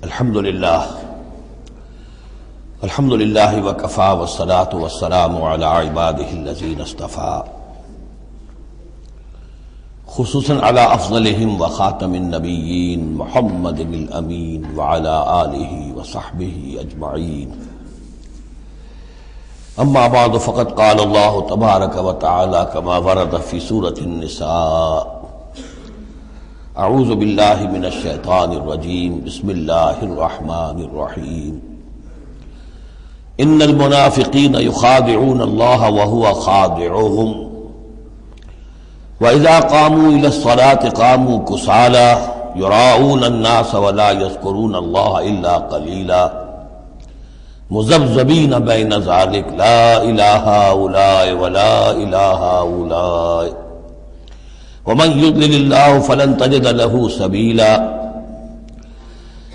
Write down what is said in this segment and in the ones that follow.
الحمد للہ وکفی والصلاة والسلام علی عبادہ الذین اصطفی خصوصاً علی افضلہم وخاتم النبیین محمد الامین وعلی آلہ وصحبہ اجمعین اما بعد فقد قال اللہ تبارک وتعالی کما ورد فی سورۃ النساء اعوذ باللہ من الشیطان الرجیم بسم اللہ الرحمن الرحیم ان المنافقین یخادعون اللہ وهو خادعهم وإذا قاموا إلى الصلاة قاموا كسالى يراءون الناس ولا يذكرون الله إلا قليلا مذبذبين بين ذلك لا إله هؤلاء ولا إله هؤلاء ومن يضلل الله فلن تجد له سبيلا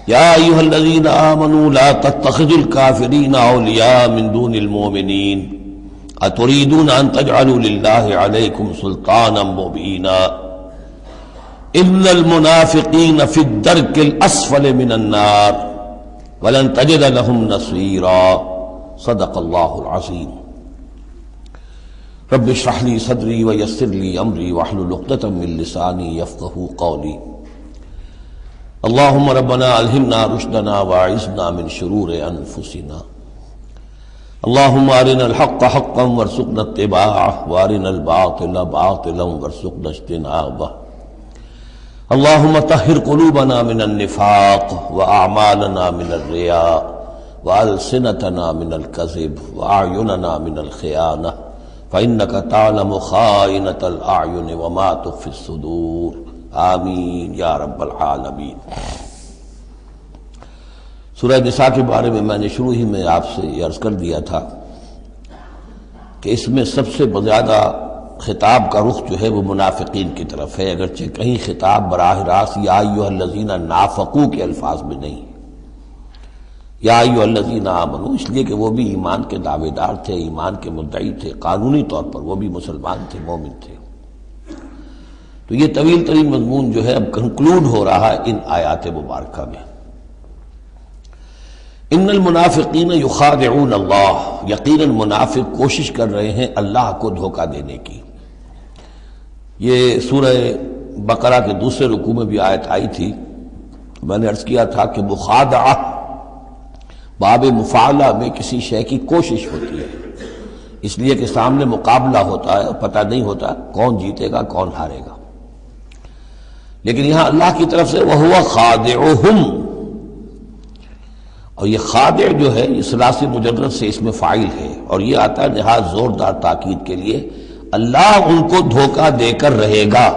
يا أيها الذين آمنوا لا تتخذوا الكافرين أولياء من دون المؤمنين أتريدون أن تجعلوا لله عليكم سلطانا مبينا إن المنافقين في الدرك الأسفل من النار ولن تجد لهم نصيرا صدق الله العظيم رب اشرح لي صدري ويسر لي أمري واحلل عقدة من لساني يفقهوا قولي اللهم ربنا ألهمنا رشدنا واعصمنا من شرور أنفسنا اللهم أرنا الحق حقا وارزقنا اتباعه وأرنا الباطل باطلا وارزقنا اجتنابه اللهم طهر قلوبنا من النفاق وأعمالنا من الرياء وألسنتنا من الكذب وأعيننا من الخيانة فإنك تعلم خائنة الأعين وما تخفي الصدور آمین یا رب العالمین۔ سورہ نساء کے بارے میں نے شروع ہی میں آپ سے یہ عرض کر دیا تھا کہ اس میں سب سے زیادہ خطاب کا رخ جو ہے وہ منافقین کی طرف ہے، اگرچہ کہیں خطاب براہ راست یا ایھا الذین نافقوا کے الفاظ میں نہیں، یا ایھا الذین آمنوا، اس لیے کہ وہ بھی ایمان کے دعوے دار تھے، ایمان کے مدعی تھے، قانونی طور پر وہ بھی مسلمان تھے، مومن تھے۔ تو یہ طویل ترین مضمون جو ہے اب کنکلوڈ ہو رہا ہے ان آیات مبارکہ میں۔ ان المنافقین یخادعون اللہ، یقیناً منافق کوشش کر رہے ہیں اللہ کو دھوکہ دینے کی۔ یہ سورہ بقرہ کے دوسرے رکوع میں بھی آیت آئی تھی، میں نے عرض کیا تھا کہ مخادعہ باب مفاعلہ میں کسی شے کی کوشش ہوتی ہے، اس لیے کہ سامنے مقابلہ ہوتا ہے، پتہ نہیں ہوتا کون جیتے گا کون ہارے گا، لیکن یہاں اللہ کی طرف سے وَهُوَ خَادِعُهُمْ، اور یہ خادع جو ہے یہ ثلاثی مجرد سے اس میں فاعل ہے، اور یہ آتا ہے نہایت زوردار تاکید کے لیے، اللہ ان کو دھوکہ دے کر رہے گا،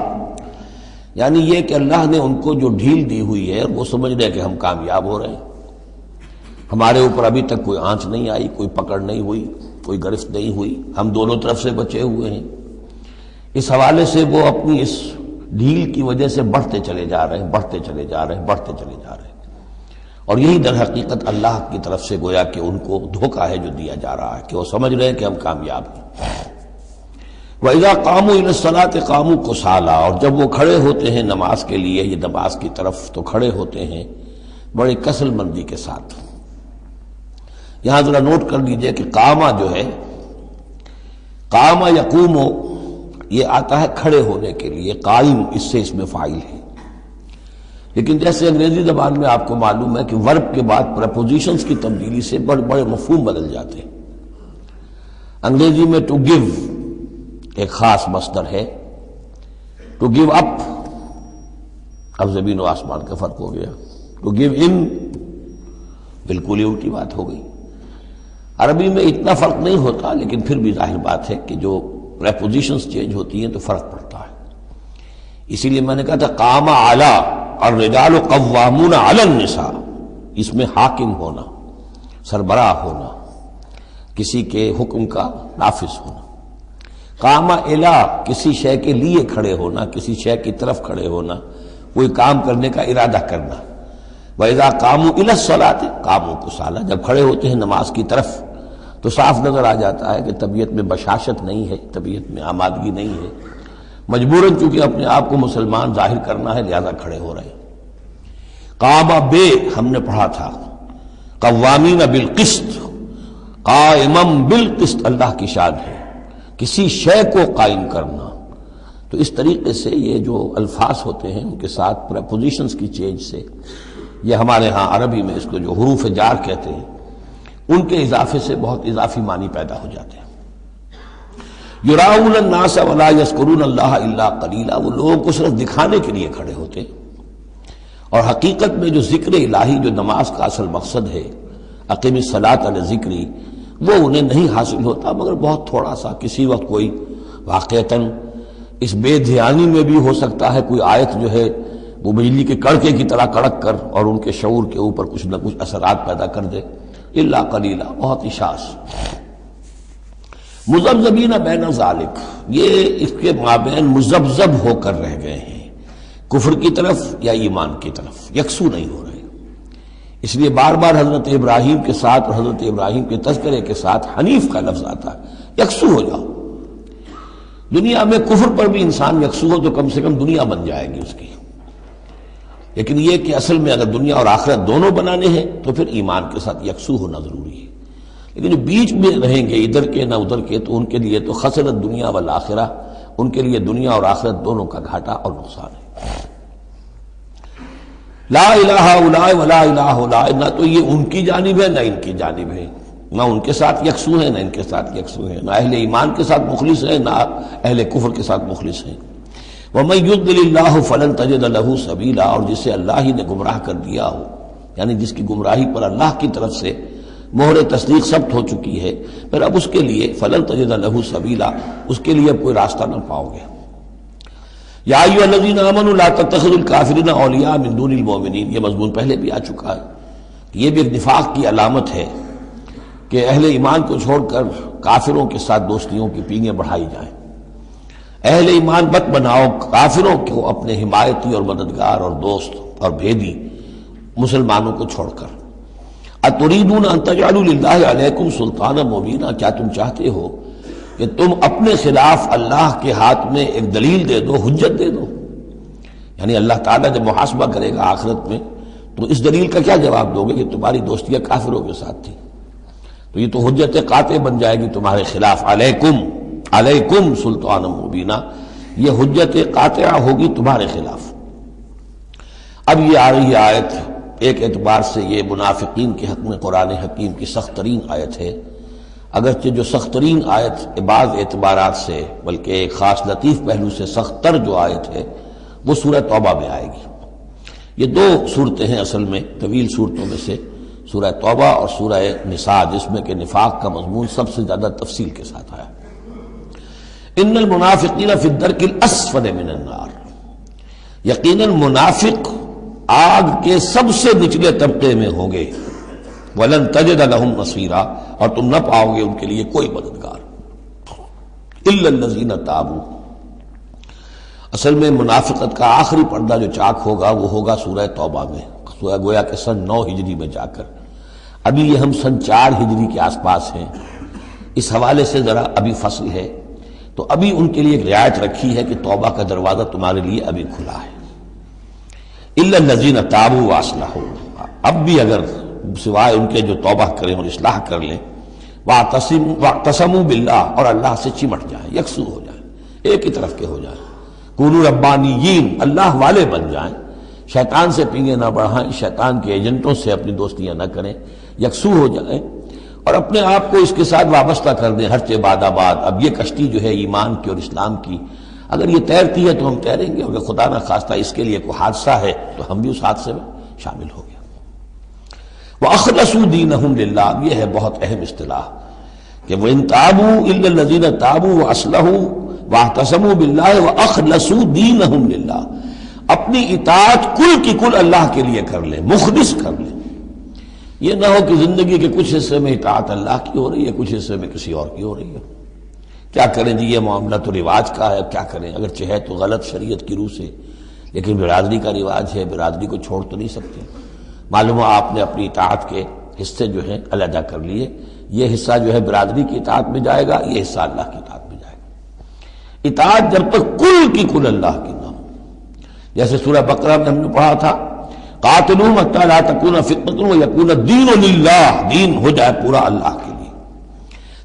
یعنی یہ کہ اللہ نے ان کو جو ڈھیل دی ہوئی ہے وہ سمجھ رہے کہ ہم کامیاب ہو رہے ہیں، ہمارے اوپر ابھی تک کوئی آنچ نہیں آئی، کوئی پکڑ نہیں ہوئی، کوئی گرفت نہیں ہوئی، ہم دونوں طرف سے بچے ہوئے ہیں۔ اس حوالے سے وہ اپنی اس ڈھیل کی وجہ سے بڑھتے چلے جا رہے ہیں، بڑھتے چلے جا رہے ہیں، بڑھتے چلے جا رہے ہیں، اور یہی در حقیقت اللہ کی طرف سے گویا کہ ان کو دھوکہ ہے جو دیا جا رہا ہے کہ وہ سمجھ رہے ہیں کہ ہم کامیاب ہیں۔ وَإِذَا قَامُوا إِلَى الصَّلَاةِ قَامُوا كُسَالَىٰ، اور جب وہ کھڑے ہوتے ہیں نماز کے لیے، یہ نماز کی طرف تو کھڑے ہوتے ہیں بڑے کسل مندی کے ساتھ۔ یہاں ذرا نوٹ کر لیجئے کہ قامہ جو ہے، قامہ یقوم، یہ آتا ہے کھڑے ہونے کے لیے، قائم اس سے اس میں فاعل ہے، لیکن جیسے انگریزی زبان میں آپ کو معلوم ہے کہ ورب کے بعد پریپوزیشنز کی تبدیلی سے بڑے بڑے مفہوم بدل جاتے ہیں۔ انگریزی میں ٹو گیو ایک خاص مصدر ہے، ٹو گیو اپ، اب زمین و آسمان کا فرق ہو گیا، ٹو گیو ان بالکل ہی الٹی بات ہو گئی۔ عربی میں اتنا فرق نہیں ہوتا، لیکن پھر بھی ظاہر بات ہے کہ جو پریپوزیشنز چینج ہوتی ہیں تو فرق پڑتا ہے، اسی لیے میں نے کہا تھا قام اعلی الرجال قوامون علی النساء، اس میں حاکم ہونا، سربراہ ہونا، کسی کے حکم کا نافذ ہونا۔ قام الی، کسی شے کے لیے کھڑے ہونا، کسی شے کی طرف کھڑے ہونا، کوئی کام کرنے کا ارادہ کرنا۔ وَإِذَا قَامُوا إِلَى الصَّلَاةِ قَامُوا كُسَالَىٰ، جب کھڑے ہوتے ہیں نماز کی طرف تو صاف نظر آ جاتا ہے کہ طبیعت میں بشاشت نہیں ہے، طبیعت میں آمادگی نہیں ہے، مجبوراً چونکہ اپنے آپ کو مسلمان ظاہر کرنا ہے لہذا کھڑے ہو رہے ہیں۔ قام بے ہم نے پڑھا تھا، قوامین بالقسط، قائمم بالقسط اللہ کی شان ہے، کسی شے کو قائم کرنا۔ تو اس طریقے سے یہ جو الفاظ ہوتے ہیں ان کے ساتھ پریپوزیشنز کی چینج سے، یہ ہمارے ہاں عربی میں اس کو جو حروف جار کہتے ہیں، ان کے اضافے سے بہت اضافی معنی پیدا ہو جاتے ہیں۔ یراؤن الناس ولا یذکرون اللہ الا قلیلا، وہ لوگوں کو صرف دکھانے کے لیے کھڑے ہوتے ہیں، اور حقیقت میں جو ذکر الہی جو نماز کا اصل مقصد ہے، اقیم الصلاۃ علی ذکری، وہ انہیں نہیں حاصل ہوتا مگر بہت تھوڑا سا۔ کسی وقت کوئی واقعتاً اس بے دھیانی میں بھی ہو سکتا ہے کوئی آیت جو ہے وہ بجلی کے کڑکے کی طرح کڑک کر اور ان کے شعور کے اوپر کچھ نہ کچھ اثرات پیدا کر دے، الا قلیلا، بہت ہی شاذ۔ مذبذبین بین ذالک، یہ اس کے مابین مذبذب ہو کر رہ گئے ہیں، کفر کی طرف یا ایمان کی طرف، یکسو نہیں ہو رہے۔ اس لیے بار بار حضرت ابراہیم کے ساتھ اور حضرت ابراہیم کے تذکرے کے ساتھ حنیف کا لفظ آتا ہے، یکسو ہو جاؤ۔ دنیا میں کفر پر بھی انسان یکسو ہو تو کم سے کم دنیا بن جائے گی اس کی، لیکن یہ کہ اصل میں اگر دنیا اور آخرت دونوں بنانے ہیں تو پھر ایمان کے ساتھ یکسو ہونا ضروری ہے۔ لیکن جو بیچ میں رہیں گے ادھر کے نہ ادھر کے، تو ان کے لیے تو خسرت دنیا والآخرہ، ان کے لیے دنیا اور آخرت دونوں کا گھاٹا اور نقصان ہے۔ لا الہ الا ولا الہ الا، نہ تو یہ ان کی جانب ہے نہ ان کی جانب ہے، نہ ان کے ساتھ یکسو ہیں نہ ان کے ساتھ یکسو ہیں، نہ اہل ایمان کے ساتھ مخلص ہیں نہ اہل کفر کے ساتھ مخلص ہیں۔ وَمَن يُضْلِلِ اللَّهُ فَلَن تَجِدَ لَهُ سَبِيلًا، اور جسے اللہ ہی نے گمراہ کر دیا ہو، یعنی جس کی گمراہی پر اللہ کی طرف سے مہر تصدیق ثبت ہو چکی ہے، پھر اب اس کے لیے فَلَن تَجِدَ لَهُ سَبِيلًا، اس کے لیے اب کوئی راستہ نہ پاؤ گے۔ یا ایھا الذین آمنوا لا تتخذوا الکافرین اولیاء من دون المؤمنین، یہ مضمون پہلے بھی آ چکا ہے کہ یہ بھی ایک نفاق کی علامت ہے کہ اہل ایمان کو چھوڑ کر کافروں کے ساتھ دوستیوں کی پینگیں بڑھائی جائیں۔ اہل ایمان مت بناؤ کافروں کو اپنے حمایتی اور مددگار اور دوست اور بھیدی مسلمانوں کو چھوڑ کر۔ اتریدون ان تجعلوا للہ علیکم سلطانا مبینا، کیا تم چاہتے ہو کہ تم اپنے خلاف اللہ کے ہاتھ میں ایک دلیل دے دو، حجت دے دو؟ یعنی اللہ تعالیٰ جب محاسبہ کرے گا آخرت میں تو اس دلیل کا کیا جواب دو گے کہ تمہاری دوستیاں کافروں کے ساتھ تھی؟ تو یہ تو حجت قاطع بن جائے گی تمہارے خلاف، علیکم سلطان مبینہ، یہ حجت قاطعہ ہوگی تمہارے خلاف۔ اب یہ آ رہی آیت ایک اعتبار سے یہ منافقین کے حق میں قرآن حکیم کی سخت ترین آیت ہے، اگرچہ جو سخت ترین آیت بعض اعتبارات سے بلکہ ایک خاص لطیف پہلو سے سخت تر جو آیت ہے وہ سورہ توبہ میں آئے گی۔ یہ دو صورتیں ہیں اصل میں طویل صورتوں میں سے، سورہ توبہ اور سورہ نساء، جس میں کہ نفاق کا مضمون سب سے زیادہ تفصیل کے ساتھ آیا۔ ان المنافقین فی الدرک الاسفل من النار، یقیناً منافق آگ کے سب سے نچلے طبقے میں ہوں گے۔ وَلَن تَجِدَ لَهُمْ نَصِيرًا، اور تم نہ پاؤ گے ان کے لیے کوئی مددگار۔ إِلَّا الَّذِينَ تَابُوا، اصل میں منافقت کا آخری پردہ جو چاک ہوگا وہ ہوگا سورہ توبہ میں، سورہ گویا کہ سن 9 ہجری میں جا کر۔ ابھی یہ ہم سن 4 ہجری کے آس پاس ہیں، اس حوالے سے ذرا ابھی فصل ہے، تو ابھی ان کے لیے ایک رعایت رکھی ہے کہ توبہ کا دروازہ تمہارے لیے ابھی کھلا ہے۔ إِلَّا الَّذِينَ تَابُوا وَأَصْلَحُوا، اب بھی اگر سوائے ان کے جو توبہ کریں اور اصلاح کر لیں، وَاعْتَصَمُوا بِاللَّهِ، اور اللہ سے چمٹ جائیں، یکسو ہو جائیں، ایک ہی طرف کے ہو جائیں، کونوا ربانیین، اللہ والے بن جائیں، شیطان سے پینگے نہ بڑھائیں، شیطان کے ایجنٹوں سے اپنی دوستیاں نہ کریں، یکسو ہو جائیں اور اپنے آپ کو اس کے ساتھ وابستہ کر دیں ہر چہ باد آباد۔ اب یہ کشتی جو ہے ایمان کی اور اسلام کی، اگر یہ تیرتی ہے تو ہم تیریں گے، اگر خدا نہ خواستہ اس کے لیے کوئی حادثہ ہے تو ہم بھی اس حادثے میں شامل ہو گئے۔ وَأَخْلَصُوا دِينَهُمْ لِلَّهِ، یہ ہے بہت اہم اصطلاح کہ وَإِن تَابُوا إِلَّا الَّذِينَ تَابُوا وَأَصْلَحُوا وَاعْتَصَمُوا بِاللَّهِ وَأَخْلَصُوا دِينَهُمْ لِلَّهِ، اپنی اطاعت کل کی کل اللہ کے لیے کر لیں، مخلص کر لیں۔ یہ نہ ہو کہ زندگی کے کچھ حصے میں اطاعت اللہ کی ہو رہی ہے، کچھ حصے میں کسی اور کی ہو رہی ہے۔ کیا کریں جی، یہ معاملہ تو رواج کا ہے، کیا کریں، اگرچہ ہے تو غلط شریعت کی روح سے، لیکن برادری کا رواج ہے، برادری کو چھوڑ تو نہیں سکتے۔ معلوم ہو آپ نے اپنی اطاعت کے حصے جو ہیں علیحدہ کر لیے، یہ حصہ جو ہے برادری کی اطاعت میں جائے گا، یہ حصہ اللہ کی اطاعت میں جائے گا۔ اطاعت جب تک کل کی کل اللہ کی نہ ہو، جیسے سورہ بقرہ میں ہم نے پڑھا تھا قاتلوہم حتی لا تکون فتنۃ ویکون الدین للہ، دین ہو جائے پورا اللہ کے لیے۔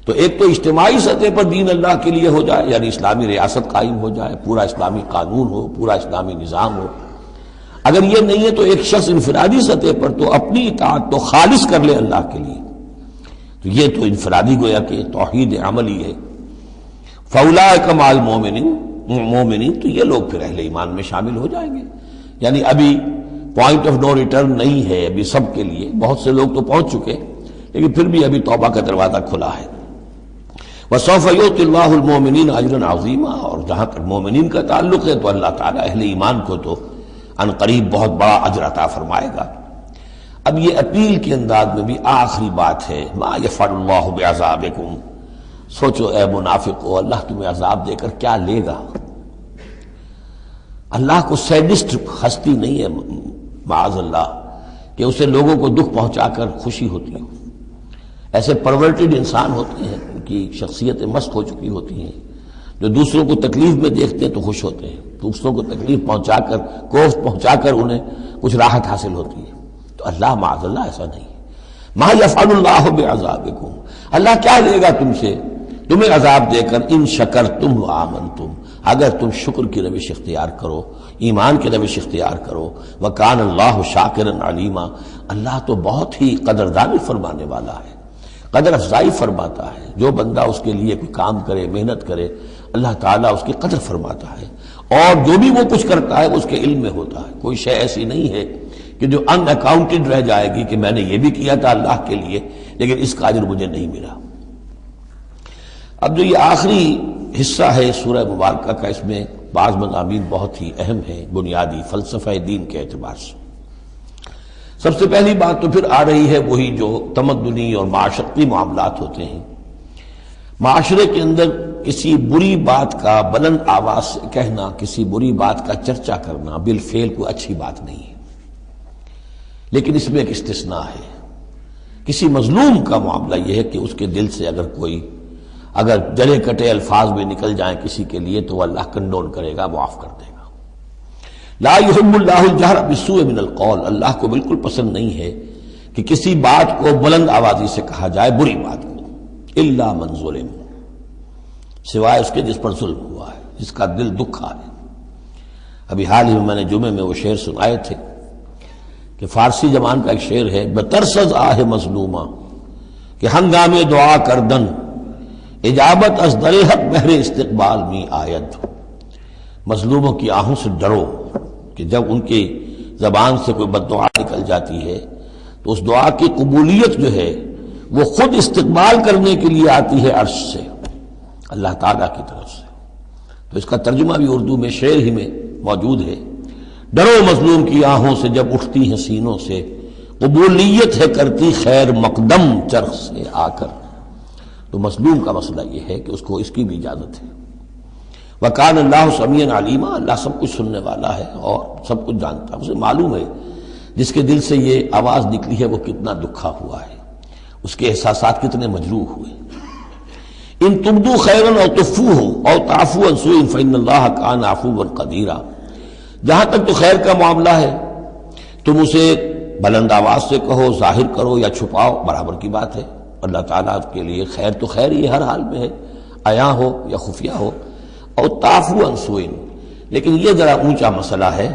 تو ایک تو اجتماعی سطح پر دین اللہ کے لیے ہو جائے، یعنی اسلامی ریاست قائم ہو جائے، پورا اسلامی قانون ہو، پورا اسلامی نظام ہو۔ اگر یہ نہیں ہے تو ایک شخص انفرادی سطح پر تو اپنی اطاعت تو خالص کر لے اللہ کے لیے، تو یہ تو انفرادی گویا کہ توحید عملی ہے۔ فاولئک مع المؤمنین، تو یہ لوگ پھر اہل ایمان میں شامل ہو جائیں گے۔ یعنی ابھی پوائنٹ آف نو ریٹرن نہیں ہے ابھی سب کے لیے، بہت سے لوگ تو پہنچ چکے، لیکن پھر بھی ابھی توبہ کا دروازہ کھلا ہے۔ وَسَوْفَ يُؤْتِ اللَّهُ الْمُؤْمِنِينَ أَجْرًا عَظِيمًا، اور جہاں تک مومنین کا تعلق ہے تو اللہ تعالیٰ اہل ایمان کو تو ان قریب بہت بڑا اجر عطا فرمائے گا۔ اب یہ اپیل کے انداز میں بھی آخری بات ہے، مَا يَفْعَلُ اللَّهُ بِعَذَابِكُمْ، سوچو اے منافقو اللہ تمہیں عذاب دے کر کیا لے گا۔ اللہ کو سیڈسٹ ہستی نہیں ہے معاذ اللہ کہ اسے لوگوں کو دکھ پہنچا کر خوشی ہوتی ہو۔ ایسے پرورٹڈ انسان ہوتے ہیں، ان کی شخصیتیں مست ہو چکی ہوتی ہیں، جو دوسروں کو تکلیف میں دیکھتے ہیں تو خوش ہوتے ہیں، دوسروں کو تکلیف پہنچا کر، کوفت پہنچا کر انہیں کچھ راحت حاصل ہوتی ہے۔ تو اللہ معاذ اللہ ایسا نہیں ہے۔ ما یفعل اللہ بعذابکم، اللہ کیا لے گا تم سے، تمہیں عذاب دے کر، ان شکرتم وآمنتم، اگر تم شکر کی روش اختیار کرو، ایمان کی روش اختیار کرو۔ وکان اللہ شاکرا علیما، اللہ تو بہت ہی قدردانی فرمانے والا ہے، قدر افزائی فرماتا ہے۔ جو بندہ اس کے لیے کوئی کام کرے، محنت کرے، اللہ تعالیٰ اس کی قدر فرماتا ہے، اور جو بھی وہ کچھ کرتا ہے اس کے علم میں ہوتا ہے۔ کوئی شے ایسی نہیں ہے کہ جو ان اکاؤنٹڈ رہ جائے گی کہ میں نے یہ بھی کیا تھا اللہ کے لیے لیکن اس کا اجر مجھے نہیں ملا۔ اب جو یہ آخری حصہ ہے سورہ مبارکہ کا، اس میں بعض مضامین بہت ہی اہم ہیں بنیادی فلسفہ دین کے اعتبار سے۔ سب سے پہلی بات تو پھر آ رہی ہے وہی جو تمدنی اور معاشرتی معاملات ہوتے ہیں۔ معاشرے کے اندر کسی بری بات کا بلند آواز سے کہنا، کسی بری بات کا چرچا کرنا بالفعل کوئی اچھی بات نہیں ہے، لیکن اس میں ایک استثناء ہے۔ کسی مظلوم کا معاملہ یہ ہے کہ اس کے دل سے اگر جلے کٹے الفاظ میں نکل جائیں کسی کے لیے تو وہ اللہ کنڈول کرے گا، معاف کر دے گا۔ لا يحب اللہ الجہر بالسوء من القول، اللہ کو بالکل پسند نہیں ہے کہ کسی بات کو بلند آوازی سے کہا جائے، بری بات کو، الا من ظلم، سوائے اس کے جس پر ظلم ہوا ہے، جس کا دل دکھا ہے۔ ابھی حال ہی میں نے جمعے میں وہ شعر سنائے تھے کہ فارسی زبان کا ایک شعر ہے، بترسز آہ مظلومہ کہ ہنگام دعا کردن، اجابت از در حق بہر استقبال می آید۔ مظلوموں کی آہوں سے ڈرو کہ جب ان کی زبان سے کوئی بد دعا نکل جاتی ہے تو اس دعا کی قبولیت جو ہے وہ خود استقبال کرنے کے لیے آتی ہے عرش سے، اللہ تعالیٰ کی طرف سے۔ تو اس کا ترجمہ بھی اردو میں شعر ہی میں موجود ہے، ڈرو مظلوم کی آہوں سے جب اٹھتی ہیں سینوں سے، قبولیت ہے کرتی خیر مقدم چرخ سے آ کر۔ تو مظلوم کا مسئلہ یہ ہے کہ اس کو اس کی بھی اجازت ہے۔ وَكَانَ اللَّهُ سَمِيعًا عَلِيمًا، اللہ سب کچھ سننے والا ہے اور سب کچھ جانتا ہے، اسے معلوم ہے جس کے دل سے یہ آواز نکلی ہے وہ کتنا دکھا ہوا ہے، اس کے احساسات کتنے مجروح ہوئے۔ ان تبدوا خیرا او تخفوہ او تعفوا عن سوء فإن اللہ کان عفوا قدیرا، جہاں تک تو خیر کا معاملہ ہے تم اسے بلند آواز سے کہو، ظاہر کرو یا چھپاؤ، برابر کی بات ہے۔ اللہ تعالیٰ کے لیے خیر تو خیر ہی ہر حال میں ہے، عیاں ہو یا خفیہ ہو۔ اور تعفو عن سوء، لیکن یہ ذرا اونچا مسئلہ ہے،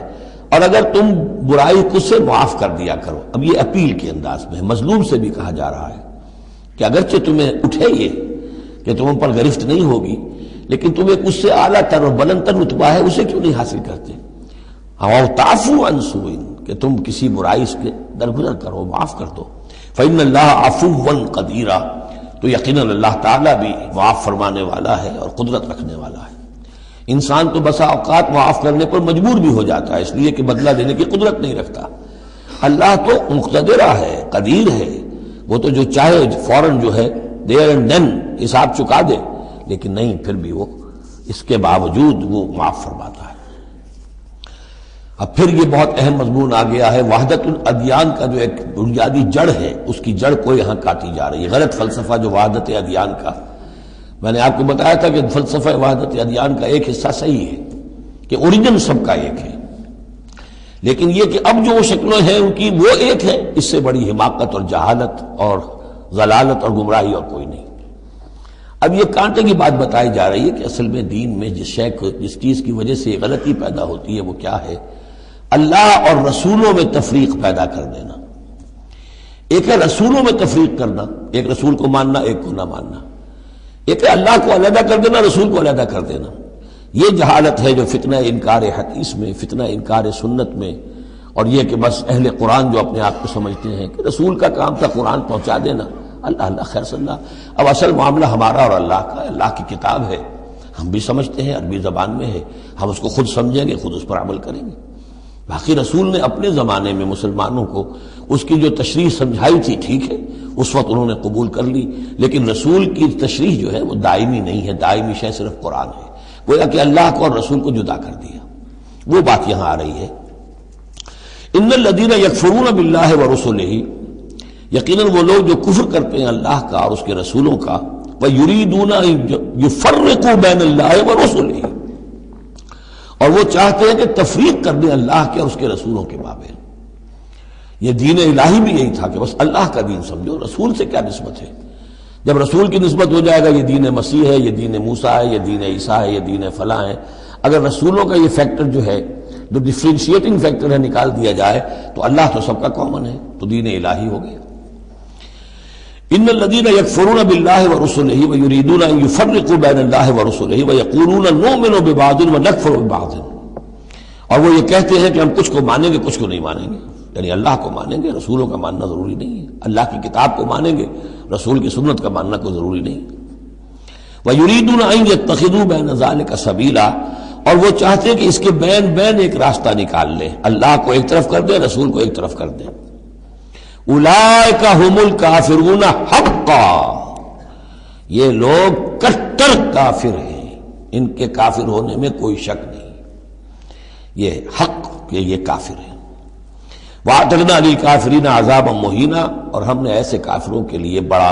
اور اگر تم برائی کو سے معاف کر دیا کرو۔ اب یہ اپیل کے انداز میں مظلوم سے بھی کہا جا رہا ہے کہ اگرچہ تمہیں اٹھے یہ کہ تم پر گرفت نہیں ہوگی، لیکن تم ایک اس سے اعلیٰ تر اور بلند تر رتبہ ہے اسے کیوں نہیں حاصل کرتے؟ اور تعفو عن سوء، کہ تم کسی برائی سے درگزر کرو، معاف کر دو۔ فإن اللہ عفوا قدیرا، تو یقیناً اللہ تعالیٰ بھی معاف فرمانے والا ہے اور قدرت رکھنے والا ہے۔ انسان تو بسا اوقات معاف کرنے پر مجبور بھی ہو جاتا ہے، اس لیے کہ بدلہ دینے کی قدرت نہیں رکھتا۔ اللہ تو مقتدرہ ہے، قدیر ہے، وہ تو جو چاہے فوراً جو ہے دیر اینڈ دین حساب چکا دے، لیکن نہیں، پھر بھی وہ اس کے باوجود وہ معاف فرماتا ہے۔ اب پھر یہ بہت اہم مضمون آ گیا ہے، وحدت الادیان کا جو ایک بنیادی جڑ ہے، اس کی جڑ کو یہاں کاٹی جا رہی ہے۔ غلط فلسفہ جو وحدت ادیان کا، میں نے آپ کو بتایا تھا کہ فلسفہ وحدت ادیان کا ایک حصہ صحیح ہے کہ اوریجن سب کا ایک ہے، لیکن یہ کہ اب جو وہ شکلیں ہیں ان کی وہ ایک ہے، اس سے بڑی حماقت اور جہالت اور ضلالت اور گمراہی اور کوئی نہیں۔ اب یہ کانٹے کی بات بتائی جا رہی ہے کہ اصل میں دین میں جس چیز کی وجہ سے غلطی پیدا ہوتی ہے وہ کیا ہے؟ اللہ اور رسولوں میں تفریق پیدا کر دینا۔ ایک ہے رسولوں میں تفریق کرنا، ایک رسول کو ماننا ایک کو نہ ماننا، ایک ہے اللہ کو علیحدہ کر دینا رسول کو علیحدہ کر دینا۔ یہ جہالت ہے جو فتنہ انکار حدیث میں، فتنہ انکار سنت میں، اور یہ کہ بس اہل قرآن جو اپنے آپ کو سمجھتے ہیں کہ رسول کا کام تھا قرآن پہنچا دینا، اللہ اللہ خیر صلی اللہ۔ اب اصل معاملہ ہمارا اور اللہ کا، اللہ کی کتاب ہے، ہم بھی سمجھتے ہیں، عربی زبان میں ہے، ہم اس کو خود سمجھیں گے، خود اس پر عمل کریں گے۔ باقی رسول نے اپنے زمانے میں مسلمانوں کو اس کی جو تشریح سمجھائی تھی ٹھیک ہے، اس وقت انہوں نے قبول کر لی، لیکن رسول کی تشریح جو ہے وہ دائمی نہیں ہے، دائمی شے صرف قرآن ہے، گویا کہ اللہ کو اور رسول کو جدا کر دیا۔ وہ بات یہاں آ رہی ہے، ان الذین یکفرون باللہ ورسلہ، یقیناً وہ لوگ جو کفر کرتے ہیں اللہ کا اور اس کے رسولوں کا، وَيُرِيدُونَ أَن يُفَرِّقُوا بَيْنَ اللَّهِ وَرُسُلِهِ، اور وہ چاہتے ہیں کہ تفریق کر دیں اللہ کے اور اس کے رسولوں کے مابین۔ یہ دین الہی بھی یہی تھا کہ بس اللہ کا دین سمجھو، رسول سے کیا نسبت ہے؟ جب رسول کی نسبت ہو جائے گا یہ دین مسیح ہے، یہ دین موسیٰ ہے، یہ دین عیسیٰ ہے، یہ دین فلاں ہے، اگر رسولوں کا یہ فیکٹر جو ہے جو ڈفرینشیٹنگ فیکٹر ہے نکال دیا جائے تو اللہ تو سب کا کامن ہے، تو دین الہی ہو گیا۔ ان الذین یکفرون باللہ ورسلہ ویریدون ان یفرقوا بین اللہ ورسلہ ویقولون نؤمن ببعض ونکفر ببعض، اور وہ یہ کہتے ہیں کہ ہم کچھ کو مانیں گے کچھ کو نہیں مانیں گے، یعنی اللہ کو مانیں گے، رسولوں کا ماننا ضروری نہیں ہے، اللہ کی کتاب کو مانیں گے، رسول کی سنت کا ماننا کوئی ضروری نہیں۔ وَيُرِيدُونَ أَن يَتَّخِذُوا بَيْنَ ذَلِكَ سَبِيلًا، اور وہ چاہتے ہیں کہ اس کے بین بین ایک راستہ نکال لیں، اللہ کو ایک طرف کر دیں، رسول کو ایک طرف کر دیں۔ اولئک ھم الکافرون حقا، یہ لوگ کٹر کافر ہیں، ان کے کافر ہونے میں کوئی شک نہیں، یہ حق کہ یہ کافر ہیں۔ وَأَعْتَدْنَا لِلْكَافِرِينَ عَذَابًا مُهِينًا، اور ہم نے ایسے کافروں کے لیے بڑا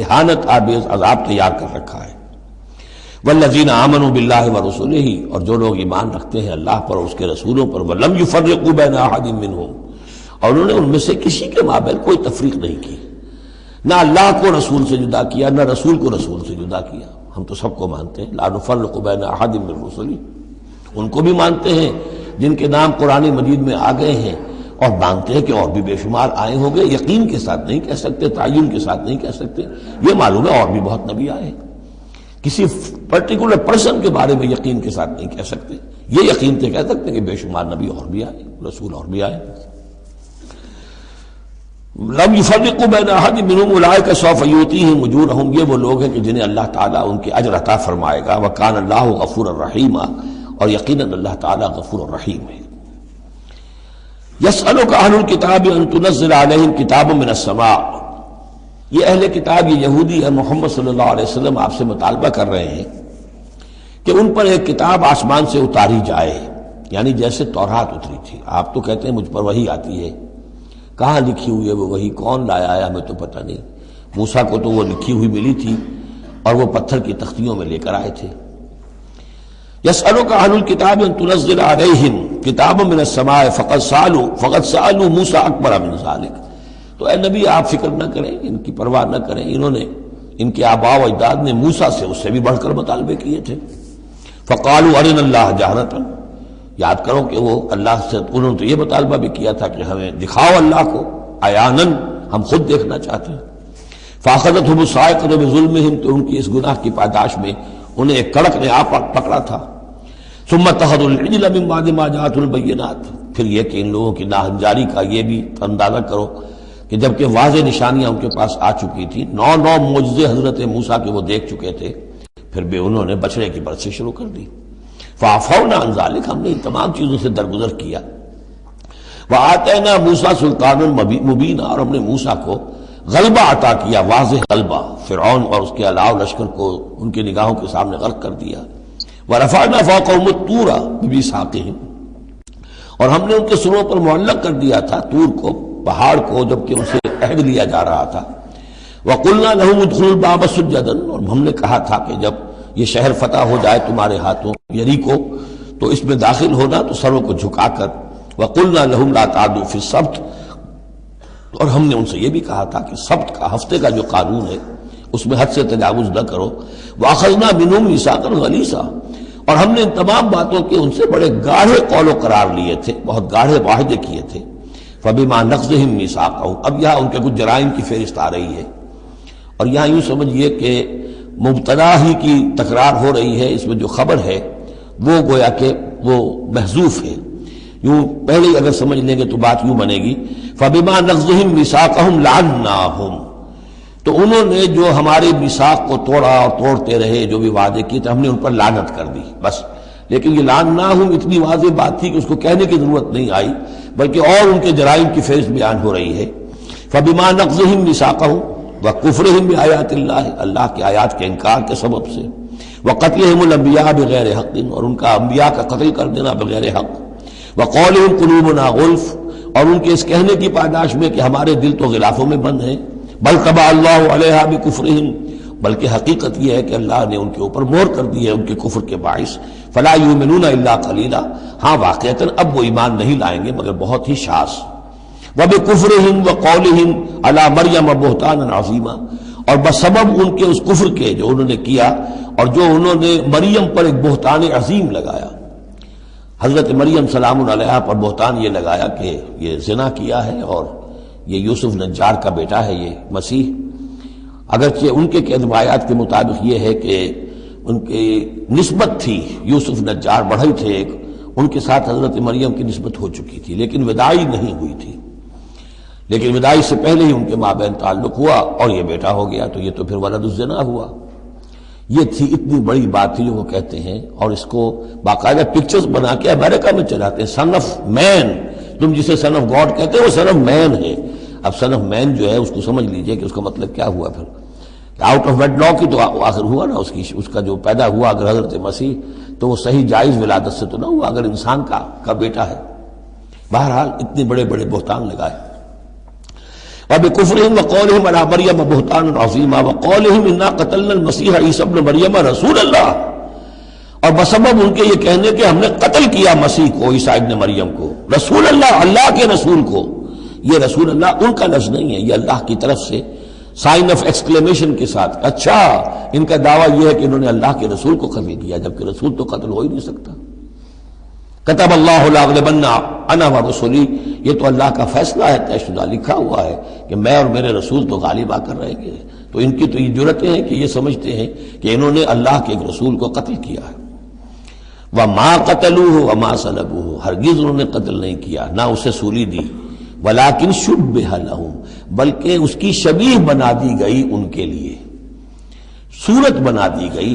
اہانت آمیز عذاب تیار کر رکھا ہے۔ وَالَّذِينَ آمَنُوا بِاللَّهِ وَرُسُلِهِ، اور جو لوگ ایمان رکھتے ہیں اللہ پر اور اس کے رسولوں پر، وَلَمْ يُفَرِّقُوا بَيْنَ أَحَدٍ مِّنْهُمْ، اور انہوں نے ان میں سے کسی کے مابین کوئی تفریق نہیں کی، نہ اللہ کو رسول سے جدا کیا نہ رسول کو رسول سے جدا کیا۔ ہم تو سب کو مانتے ہیں، لا نفرق بین احد من رسلی، ان کو بھی مانتے ہیں جن کے نام قرآن مجید میں آ گئے ہیں، اور مانتے ہیں کہ اور بھی بے شمار آئے ہوں گے، یقین کے ساتھ نہیں کہہ سکتے، تعین کے ساتھ نہیں کہہ سکتے، یہ معلوم ہے اور بھی بہت نبی آئے ہیں، کسی پرٹیکولر پرسن کے بارے میں یقین کے ساتھ نہیں کہہ سکتے، یہ یقین سے کہہ سکتے کہ بے شمار نبی اور بھی آئے، رسول اور بھی آئے۔ لم يفرقوا بین احد منهم اولئک سوف یؤتیہم اجورہم، یہ وہ لوگ ہیں کہ جنہیں اللہ تعالیٰ ان کے اجر عطا فرمائے گا، وکان اللہ غفورا رحیما، اور یقیناً اللہ تعالیٰ غفور الرحیم ہے۔ یسألک اہل الکتاب ان تنزل علیہم کتابا من السماء، یہ اہل کتاب یہ یہودی اور محمد صلی اللہ علیہ وسلم آپ سے مطالبہ کر رہے ہیں کہ ان پر ایک کتاب آسمان سے اتاری جائے، یعنی جیسے تورات اتری تھی۔ آپ تو کہتے ہیں مجھ پر وحی آتی ہے، کہاں لکھی ہوئی ہے وہ وحی، کون لایا آیا ہمیں تو پتہ نہیں، موسیٰ کو تو وہ لکھی ہوئی ملی تھی اور وہ پتھر کی تختیوں میں لے کر آئے تھے۔ یسألک اہل الکتاب ان تنزل علیہم کتابا من السماء فقد سألوا موسیٰ اکبر من ذلک، تو اے نبی آپ فکر نہ کریں، ان کی پرواہ نہ کریں، انہوں نے، ان کے آباء و اجداد نے موسیٰ سے اس سے بھی بڑھ کر مطالبے کیے تھے۔ فقالوا ارنا اللہ جہرۃ، یاد کرو کہ وہ اللہ سے انہوں نے تو یہ مطالبہ بھی کیا تھا کہ ہمیں دکھاؤ اللہ کو عیاناً، ہم خود دیکھنا چاہتے ہیں۔ فاخذتهم الصاعقۃ بظلمهم، تو ان کی اس گناہ کی پاداش میں انہیں ایک کڑک نے آ پکڑا تھا۔ ثم اتخذوا العجل من بعد ما جاءتهم البینات، پھر یہ کہ ان لوگوں کی ناہنجاری کا یہ بھی اندازہ کرو کہ جبکہ واضح نشانیاں ان کے پاس آ چکی تھی، 9 معجزے حضرت موسیٰ کے وہ دیکھ چکے تھے، پھر بھی انہوں نے بچڑے کی پرستش شروع کر دی۔ فعفونا عن ذلک، ہم نے ان تمام چیزوں سے درگزر کیا۔ وآتینا موسیٰ سلطان مبین، اور ہم نے موسیٰ کو غلبہ عطا کیا، واضح غلبہ، فرعون اور اس کے علاوہ لشکر کو ان کی نگاہوں کے سامنے غرق کر دیا۔ ورفعنا فوقهم الطور بميثاقهم، اور ہم نے ان کے سروں پر معلق کر دیا تھا طور کو، پہاڑ کو، جبکہ ان سے عہد لیا جا رہا تھا۔ وقلنا لهم ادخلوا الباب سجدا، اور ہم نے کہا تھا کہ جب یہ شہر فتح ہو جائے تمہارے ہاتھوں، یریکو، تو اس میں داخل ہونا تو سروں کو جھکا کر، وَقُلْنَا لَهُمْ لَا تَعْدُوا فِي السَّبْتِ، اور ہم نے ان سے یہ بھی کہا تھا کہ سبت کا، ہفتے کا جو قانون ہے اس میں حد سے تجاوز نہ کرو. وَأَخَذْنَا مِنْهُمْ مِيثَاقًا غَلِيظًا، اور ہم نے ان تمام باتوں کے ان سے بڑے گاڑھے قول و قرار لیے تھے، بہت گاڑھے معاہدے کیے تھے. فَبِمَا نَقْضِهِمْ مِيثَاقَهُمْ، اب یہاں ان کے کچھ جرائم کی فہرست آ رہی ہے، اور یہاں یوں سمجھیے کہ مبتدا ہی کی تکرار ہو رہی ہے، اس میں جو خبر ہے وہ گویا کہ وہ محذوف ہے. یوں پہلے اگر سمجھ لیں گے تو بات یوں بنے گی فَبِمَا نَقْضِهِمْ مِيثَاقَهُمْ لَعَنَّاهُمْ، تو انہوں نے جو ہمارے میثاق کو توڑا اور توڑتے رہے، جو بھی وعدے کیے تھے ہم نے ان پر لعنت کر دی بس. لیکن یہ لعناہم اتنی واضح بات تھی کہ اس کو کہنے کی ضرورت نہیں آئی، بلکہ اور ان کے جرائم کی فہرست بیان ہو رہی ہے. فَبِمَا نَقْضِهِمْ مِيثَاقَهُمْ وَكُفْرِهِمْ بِآيَاتِ اللَّهِ، اللہ کے آیات کے انکار کے سبب سے، وَقَتْلِهِمُ الْأَنبِيَاءَ بِغَيْرِ حَقٍّ، اور ان کا انبیاء کا قتل کر دینا بغیر حق. وَقَوْلِهِمْ قُلُوبُنَا غُلْفٌ، اور ان کے اس کہنے کی پاداش میں کہ ہمارے دل تو غلافوں میں بند ہیں. بل طبع اللہ علیہا بکفرہم، بلکہ حقیقت یہ ہے کہ اللہ نے ان کے اوپر مہر کر دی ہے ان کے کفر کے باعث. فلا یؤمنون الا قلیلا، ہاں واقعتاً اب وہ ایمان نہیں لائیں گے مگر بہت ہی شاذ. وبکفرہم وقولہم علی مریم بہتانا عظیما، اور بسبب ان کے اس کفر کے جو انہوں نے کیا اور جو انہوں نے مریم پر ایک بہتان عظیم لگایا، حضرت مریم سلام علیہا پر بہتان یہ لگایا کہ یہ زنا کیا ہے اور یہ یوسف نجار کا بیٹا ہے یہ مسیح. اگرچہ ان کے روایات کے مطابق یہ ہے کہ ان کی نسبت تھی، یوسف نجار بڑھئی تھے ایک، ان کے ساتھ حضرت مریم کی نسبت ہو چکی تھی لیکن وداعی نہیں ہوئی تھی. لیکن وداعی سے پہلے ہی ان کے مابین تعلق ہوا اور یہ بیٹا ہو گیا، تو یہ تو پھر ولد الزنا ہوا. یہ تھی اتنی بڑی بات تھی جو وہ کہتے ہیں، اور اس کو باقاعدہ پکچرز بنا کے امریکہ میں چلاتے ہیں. سن آف مین، تم جسے سن آف گاڈ کہتے ہیں وہ سن آف مین ہے. اب سن آف مین جو ہے اس کو سمجھ لیجئے کہ اس کا مطلب کیا ہوا. پھر آؤٹ آف ویڈ لاک ہی تو آخر ہوا نا، اس کا جو پیدا ہوا اگر حضرت مسیح تو وہ صحیح جائز ولادت سے تو نہ ہوا، اگر انسان کا بیٹا ہے. بہرحال اتنے بڑے بڑے بہتان لگائے. وَبِكُفْرِهِمْ وَقَوْلِهِمْ عَلَىٰ مَرْيَمَ بُهْتَانًا عَظِيمًا وَقَوْلِهِمْ إِنَّا قَتَلْنَا الْمَسِيحَ عِيسَى ابْنَ مَرْيَمَ رَسُولَ اللَّهِ، اور بسبب ان کے یہ کہنے کہ ہم نے قتل کیا مسیح کو، عیسیٰ ابن مریم کو. رسول اللہ، اللہ کے رسول کو. یہ رسول اللہ ان کا لفظ نہیں ہے، یہ اللہ کی طرف سے سائن آف ایکسکلیمیشن کے ساتھ. اچھا، ان کا دعویٰ یہ ہے کہ انہوں نے اللہ کے رسول کو قتل کیا، جبکہ رسول تو قتل ہو ہی نہیں سکتا. کتب اللہ لأغلبن انا ورسلی، یہ تو اللہ کا فیصلہ ہے، طے شدہ لکھا ہوا ہے کہ میں اور میرے رسول تو غالب آ کر رہیں گے. تو ان کی تو یہ جرتیں ہیں کہ یہ سمجھتے ہیں کہ انہوں نے اللہ کے ایک رسول کو قتل کیا ہے. وما قتلوه وما صلبوه، ہرگز انہوں نے قتل نہیں کیا، نہ اسے سولی دی. ولکن شبہ لہم، بلکہ اس کی شبیہ بنا دی گئی ان کے لیے، صورت بنا دی گئی،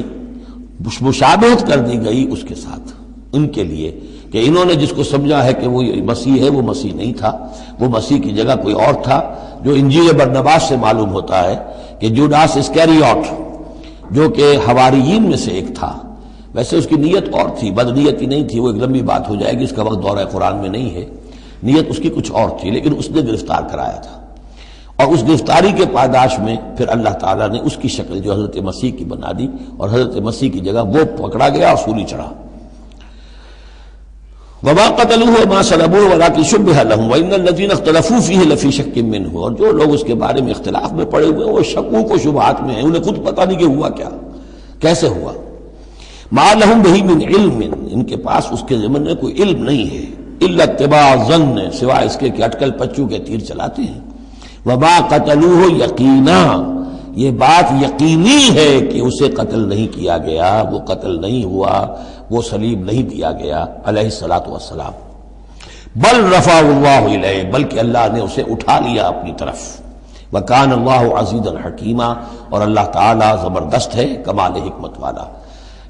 مشابہت کر دی گئی اس کے ساتھ ان کے لیے، کہ انہوں نے جس کو سمجھا ہے کہ وہ مسیح ہے وہ مسیح نہیں تھا، وہ مسیح کی جگہ کوئی اور تھا. جو انجیل برنباس سے معلوم ہوتا ہے کہ جوڈاس اسکیریوٹ جو کہ حواریین میں سے ایک تھا، ویسے اس کی نیت اور تھی، بد نیتی نہیں تھی، وہ ایک لمبی بات ہو جائے گی، اس کا وقت دورہ قرآن میں نہیں ہے. نیت اس کی کچھ اور تھی، لیکن اس نے گرفتار کرایا تھا، اور اس گرفتاری کے پاداش میں پھر اللہ تعالیٰ نے اس کی شکل جو حضرت مسیح کی بنا دی، اور حضرت مسیح کی جگہ وہ پکڑا گیا اور سولی چڑھا. وما قتلوه وما صلبوه ولكن شبه لهم وان الذين اختلفوا فيه لفي شك منه، اور جو لوگ اس کے بارے میں اختلاف میں پڑے ہوئے ہیں وہ شکوک و شبہات میں ہیں، انہیں خود پتہ نہیں کہ ہوا کیا، کیسے ہوا. ما لهم به من علم، ان کے پاس اس کے ضمن میں کوئی علم نہیں ہے، الا اتباع الظن، سوائے اس کے کہ اٹکل پچو کے تیر چلاتے ہیں. وما قتلوه یقینا، یہ بات یقینی ہے کہ اسے قتل نہیں کیا گیا، وہ قتل نہیں ہوا، وہ صلیب نہیں دیا گیا علیہ الصلوۃ والسلام. بل رفع اللہ الیہ، بلکہ اللہ نے اسے اٹھا لیا اپنی طرف. وکان اللہ عزیزا حکیما، اور اللہ تعالیٰ زبردست ہے، کمال حکمت والا.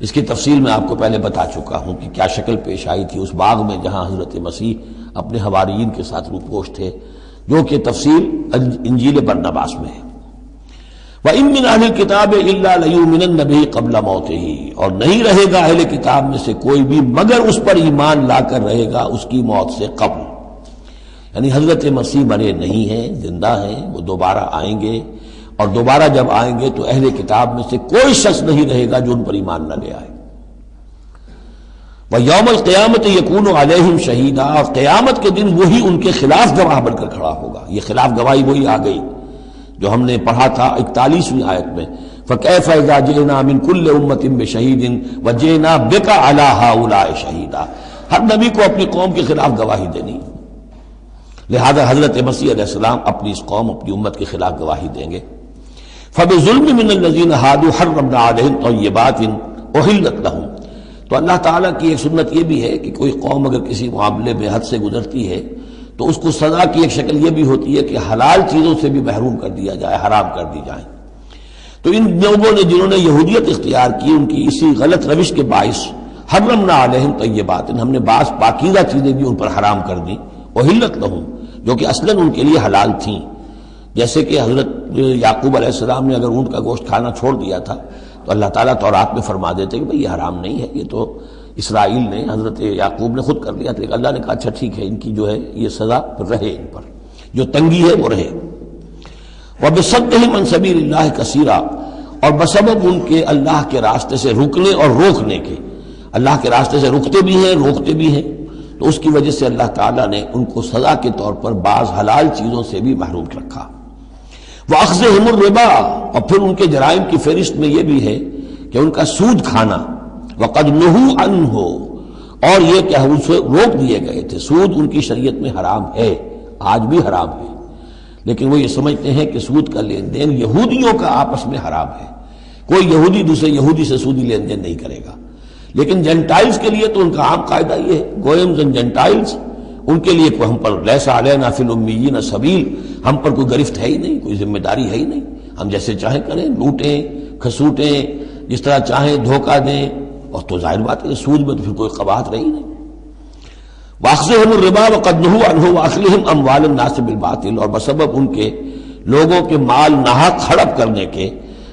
اس کی تفصیل میں آپ کو پہلے بتا چکا ہوں کہ کیا شکل پیش آئی تھی اس باغ میں جہاں حضرت مسیح اپنے حواریین کے ساتھ روپوش تھے، جو کہ تفصیل انجیل برنباس میں ہے. وَإِن مِّنْ أَهْلِ الْكِتَابِ إِلَّا لَيُؤْمِنَنَّ بِهِ قَبْلَ مَوْتِهِ، اور نہیں رہے گا اہل کتاب میں سے کوئی بھی مگر اس پر ایمان لا کر رہے گا اس کی موت سے قبل. یعنی حضرت مسیح مرے نہیں ہیں، زندہ ہیں، وہ دوبارہ آئیں گے، اور دوبارہ جب آئیں گے تو اہل کتاب میں سے کوئی شخص نہیں رہے گا جو ان پر ایمان نہ لے آئے. وَيَوْمَ الْقِيَامَةِ يَكُونُ عَلَيْهِمْ شَهِيدًا، اور قیامت کے دن وہی ان کے خلاف گواہ بن کر کھڑا ہوگا۔ یہ خلاف گواہی وہی آ گئی جو ہم نے پڑھا تھا 41ویں آیت میں، فَكَيْفَ إِذَا جِئْنَا مِنْ كُلِّ أُمَّةٍ بِشَهِيدٍ وَجِئْنَا بِكَ عَلَىٰ هَٰؤُلَاءِ شَهِيدًا۔ ہر نبی کو اپنی قوم کے خلاف گواہی دینی، لہذا حضرت مسیح علیہ السلام اپنی اس قوم، اپنی امت کے خلاف گواہی دیں گے۔ فَبِظُلْمٍ مِّنَ الَّذِينَ هَادُوا حَرَّمْنَا عَلَيْهِمْ طَيِّبَاتٍ أُحِلَّتْ لَهُمْ۔ تو اللہ تعالیٰ کی ایک سنت یہ بھی ہے کہ کوئی قوم اگر کسی معاملے میں حد سے گزرتی ہے تو اس کو سزا کی ایک شکل یہ بھی ہوتی ہے کہ حلال چیزوں سے بھی محروم کر دیا جائے، حرام کر دی جائیں۔ تو ان لوگوں نے جنہوں نے یہودیت اختیار کی، ان کی اسی غلط روش کے باعث حرمنا علیہم طیبات، ہم نے بعض پاکیزہ چیزیں بھی ان پر حرام کر دیں، احلت لہم، جو کہ اصلاً ان کے لیے حلال تھیں۔ جیسے کہ حضرت یعقوب علیہ السلام نے اگر اونٹ کا گوشت کھانا چھوڑ دیا تھا تو اللہ تعالیٰ تورات میں فرما دیتے کہ بھئی یہ حرام نہیں ہے، یہ تو اسرائیل نے، حضرت یعقوب نے خود کر لیا تھا، اللہ نے کہا اچھا ٹھیک ہے، ان کی جو ہے یہ سزا رہے، ان پر جو تنگی ہے وہ رہے۔ وَبِصَدِّهِمْ عَنْ سَبِيلِ اللَّهِ كَثِيرًا، اور بسبب ان کے اللہ کے راستے سے رکنے اور روکنے کے، اللہ کے راستے سے رکتے بھی ہیں، روکتے بھی ہیں، تو اس کی وجہ سے اللہ تعالیٰ نے ان کو سزا کے طور پر بعض حلال چیزوں سے بھی محروم رکھا۔ وَأَخْذِهِمُ الرِّبَا، اور پھر ان کے جرائم کی فہرست میں یہ بھی ہے کہ ان کا سود کھانا، وَقَدْ نُهُوا عَنْهُ، اور یہ کہ ہم اسے روک دیے گئے تھے۔ سود ان کی شریعت میں حرام ہے، آج بھی حرام ہے، لیکن وہ یہ سمجھتے ہیں کہ سود کا لین دین یہودیوں کا آپس میں حرام ہے، کوئی یہودی دوسرے یہودی سے سودی لین دین نہیں کرے گا۔ لیکن جینٹائلز کے لیے تو ان کا عام قاعدہ یہ ہے، گوئمز اینڈ جینٹائلز، ان کے لیے کوئی ہم پر لیس علینا فی الامیین سبیل، ہم پر کوئی گرفت ہے ہی نہیں، کوئی ذمہ داری ہے ہی نہیں، ہم جیسے چاہیں کریں، لوٹیں کھسوٹیں، جس طرح چاہیں دھوکہ دیں، اور تو ظاہر بات ہے سود میں تو پھر کوئی قباحت رہی نہیں۔ وَأَخْذِهِمُ الرِّبَا وَقَدْ نُهُوا عَنْهُ وَأَكْلِهِمْ أَمْوَالَ النَّاسِ بِالْبَاطِلِ، اور بسبب ان کے لوگوں کے مال ناحق ہڑپ کرنے کے،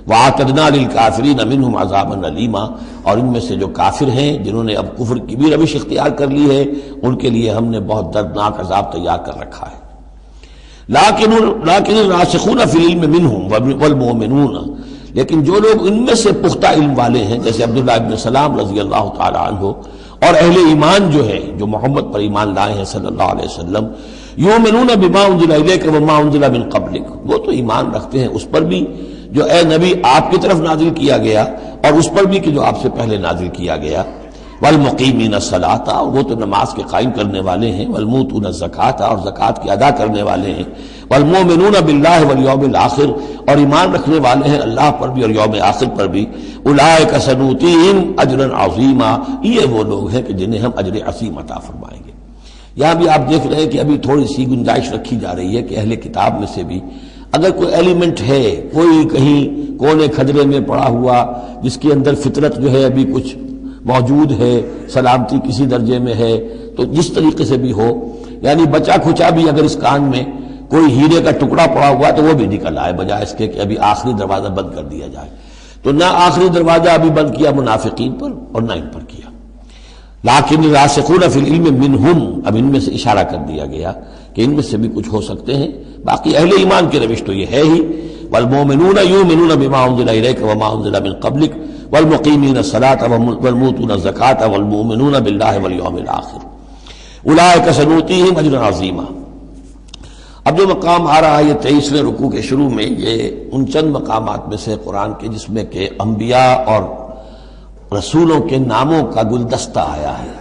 وَأَعْتَدْنَا لِلْكَافِرِينَ مِنْهُمْ عَذَابًا أَلِيمًا، اور ان میں سے جو کافر ہیں، جنہوں نے اب کفر کی بھی روش اختیار کر لی ہے، ان کے لیے ہم نے بہت دردناک عذاب تیار کر رکھا ہے۔ لیکن الراسخون فی العلم منہم والمؤمنون، لیکن جو لوگ ان میں سے پختہ علم والے ہیں، جیسے عبداللہ ابن سلام رضی اللہ تعالی عنہ، اور اہل ایمان جو ہے، جو محمد پر ایمان لائے ہیں صلی اللہ علیہ وسلم، یؤمنون بما انزل الیک وما انزل من قبلک، وہ تو ایمان رکھتے ہیں اس پر بھی جو اے نبی آپ کی طرف نازل کیا گیا، اور اس پر بھی کہ جو آپ سے پہلے نازل کیا گیا۔ والمقیمین الصلاۃ، اور وہ تو نماز کے قائم کرنے والے ہیں، والموتون الزکوٰۃ، اور زکوٰۃ کی ادا کرنے والے ہیں، والمؤمنون باللہ والیوم الآخر، اور ایمان رکھنے والے ہیں اللہ پر بھی اور یوم آخر پر بھی۔ اولئک سنؤتیہم اجرا عظیما، یہ وہ لوگ ہیں کہ جنہیں ہم اجر عظیم عطا فرمائیں گے۔ یہاں بھی آپ دیکھ رہے ہیں کہ ابھی تھوڑی سی گنجائش رکھی جا رہی ہے کہ اہل کتاب میں سے بھی اگر کوئی ایلیمنٹ ہے، کوئی کہیں کونے کھدرے میں پڑا ہوا جس کے اندر فطرت جو ہے ابھی کچھ موجود ہے، سلامتی کسی درجے میں ہے، تو جس طریقے سے بھی ہو، یعنی بچا کھچا بھی اگر اس کان میں کوئی ہیرے کا ٹکڑا پڑا ہوا تو وہ بھی نکل آئے، بجائے اس کے کہ ابھی آخری دروازہ بند کر دیا جائے۔ تو نہ آخری دروازہ ابھی بند کیا منافقین پر اور نہ ان پر کیا۔ لیکن الراسخون فی العلم منہم، اب ان میں سے اشارہ کر دیا گیا کہ ان میں سے بھی کچھ ہو سکتے ہیں، باقی اہل ایمان کی روش تو یہ ہے ہی، والمؤمنون یؤمنون بما انزل الیک وما انزل من قبلک والمقیمین الصلاۃ والمؤتون الزکوٰۃ والمؤمنون باللہ والیوم الآخر اولئک سنؤتیہم اجرا عظیما۔ اب جو مقام آ رہا ہے یہ 23ویں رکوع کے شروع میں، یہ ان چند مقامات میں سے قرآن کے جس میں کہ انبیاء اور رسولوں کے ناموں کا گلدستہ آیا ہے۔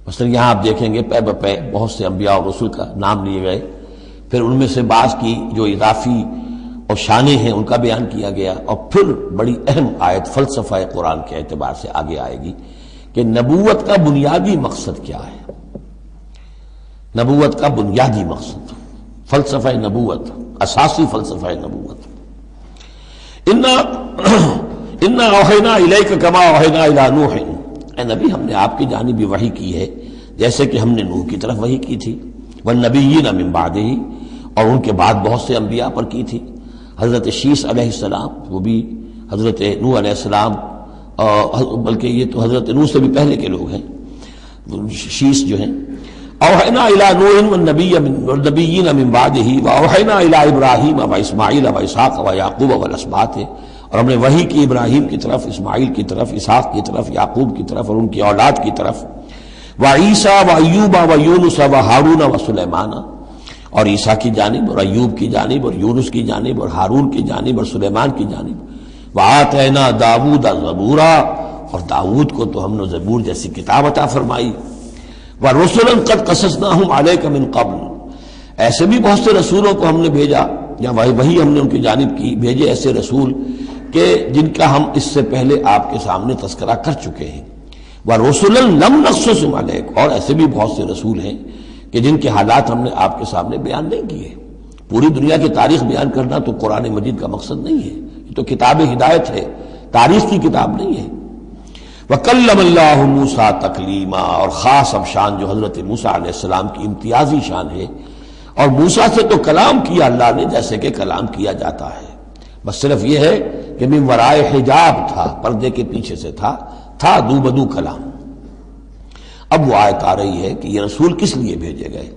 مثلا یہاں آپ دیکھیں گے پے بپے بہت سے انبیاء اور رسول کا نام لیے گئے، پھر ان میں سے بعض کی جو اضافی اور شانیں ہیں ان کا بیان کیا گیا، اور پھر بڑی اہم آیت فلسفہ قرآن کے اعتبار سے آگے آئے گی کہ نبوت کا بنیادی مقصد کیا ہے۔ نبوت کا بنیادی مقصد، فلسفہ نبوت، اساسی فلسفہ نبوت۔ انا اوحینا الیک کما اوحینا الی نوح، اے نبی ہم نے آپ کی جانب بھی وحی کی ہے جیسے کہ ہم نے نوح کی طرف وحی کی تھی، والنبیین من بعدہ، اور ان کے بعد بہت سے انبیاء پر کی تھی۔ حضرت شیس علیہ السلام وہ بھی حضرت نوح علیہ السلام، بلکہ یہ تو حضرت نوح سے بھی پہلے کے لوگ ہیں، شیس جو ہیں۔ اوحینا الی نوح والنبیین من بعدہ واوحینا الی ابراہیم واسماعیل واسحاق ویعقوب والاسباط، اور ہم نے وحی کی ابراہیم کی طرف، اسماعیل کی طرف، اسحاق کی طرف، یعقوب کی طرف اور ان کی اولاد کی طرف، وعیسیٰ وایوب ویونس وہارون وسلیمان، اور عیسیٰ کی جانب اور ایوب کی جانب اور یونس کی جانب اور ہارون کی جانب اور سلیمان کی جانب، وآتینا داؤد زبورا، اور داؤد کو تو ہم نے زبور جیسی کتاب عطا فرمائی، ورسلا قد قصصناہم علیک من قبل، ایسے بھی بہت سے رسولوں کو ہم نے بھیجا، یا وہی ہم نے ان کی جانب کی بھیجے ایسے رسول کہ جن کا ہم اس سے پہلے آپ کے سامنے تذکرہ کر چکے ہیں، وَرُسُلًا لَمْ نَقْصُصْهُمْ عَلَيْكَ، اور ایسے بھی بہت سے رسول ہیں کہ جن کے حالات ہم نے آپ کے سامنے بیان نہیں کیے۔ پوری دنیا کی تاریخ بیان کرنا تو قرآن مجید کا مقصد نہیں ہے، یہ تو کتاب ہدایت ہے، تاریخ کی کتاب نہیں ہے۔ وَكَلَّمَ اللَّهُ مُوسَىٰ تَكْلِيمًا، اور خاص اب شان جو حضرت موسیٰ علیہ السلام کی امتیازی شان ہے، اور موسیٰ سے تو کلام کیا اللہ نے جیسے کہ کلام کیا جاتا ہے، بس صرف یہ ہے کہ من ورائے حجاب تھا، پردے کے پیچھے سے تھا دو بدو کلام۔ اب وہ آیت آ رہی ہے کہ یہ رسول کس لیے بھیجے گئے؟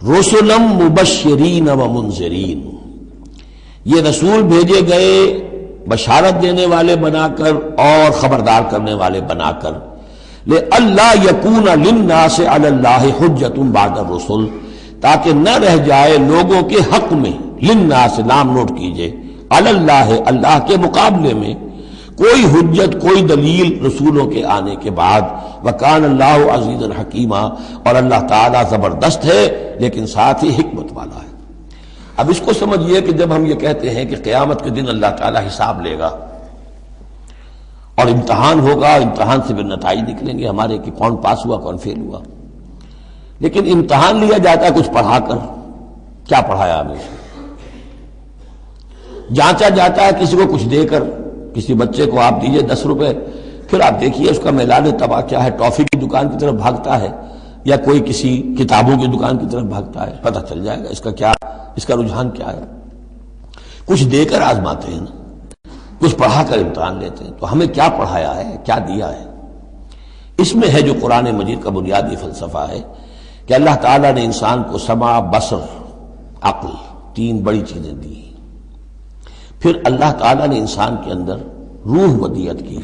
رسلا مبشرین و منذرین، یہ رسول بھیجے گئے بشارت دینے والے بنا کر اور خبردار کرنے والے بنا کر، لئلا یکون للناس علی اللہ حجۃ بعد الرسل، تاکہ نہ رہ جائے لوگوں کے حق میں، للناس نام نوٹ کیجئے، علی اللہ، اللہ کے مقابلے میں کوئی حجت، کوئی دلیل رسولوں کے آنے کے بعد، وکان اللہ عزیزا حکیما، اور اللہ تعالیٰ زبردست ہے لیکن ساتھ ہی حکمت والا ہے۔ اب اس کو سمجھیے کہ جب ہم یہ کہتے ہیں کہ قیامت کے دن اللہ تعالیٰ حساب لے گا اور امتحان ہوگا، امتحان سے پھر نتائج نکلیں گے ہمارے کہ کون پاس ہوا کون فیل ہوا، لیکن امتحان لیا جاتا ہے کچھ پڑھا کر، کیا پڑھایا ہمیں، جانچا جاتا ہے کسی کو کچھ دے کر، کسی بچے کو آپ دیجئے 10 روپے، پھر آپ دیکھیے اس کا میلان تباہ کیا ہے، ٹافی کی دکان کی طرف بھاگتا ہے یا کوئی کسی کتابوں کی دکان کی طرف بھاگتا ہے، پتہ چل جائے گا اس کا کیا، اس کا رجحان کیا ہے۔ کچھ دے کر آزماتے ہیں نا، کچھ پڑھا کر امتحان لیتے ہیں، تو ہمیں کیا پڑھایا ہے، کیا دیا ہے، اس میں ہے جو قرآن مجید کا بنیادی فلسفہ ہے کہ اللہ تعالیٰ نے انسان کو سمع، بصر، عقل، 3 بڑی چیزیں دی، پھر اللہ تعالیٰ نے انسان کے اندر روح ودیت کی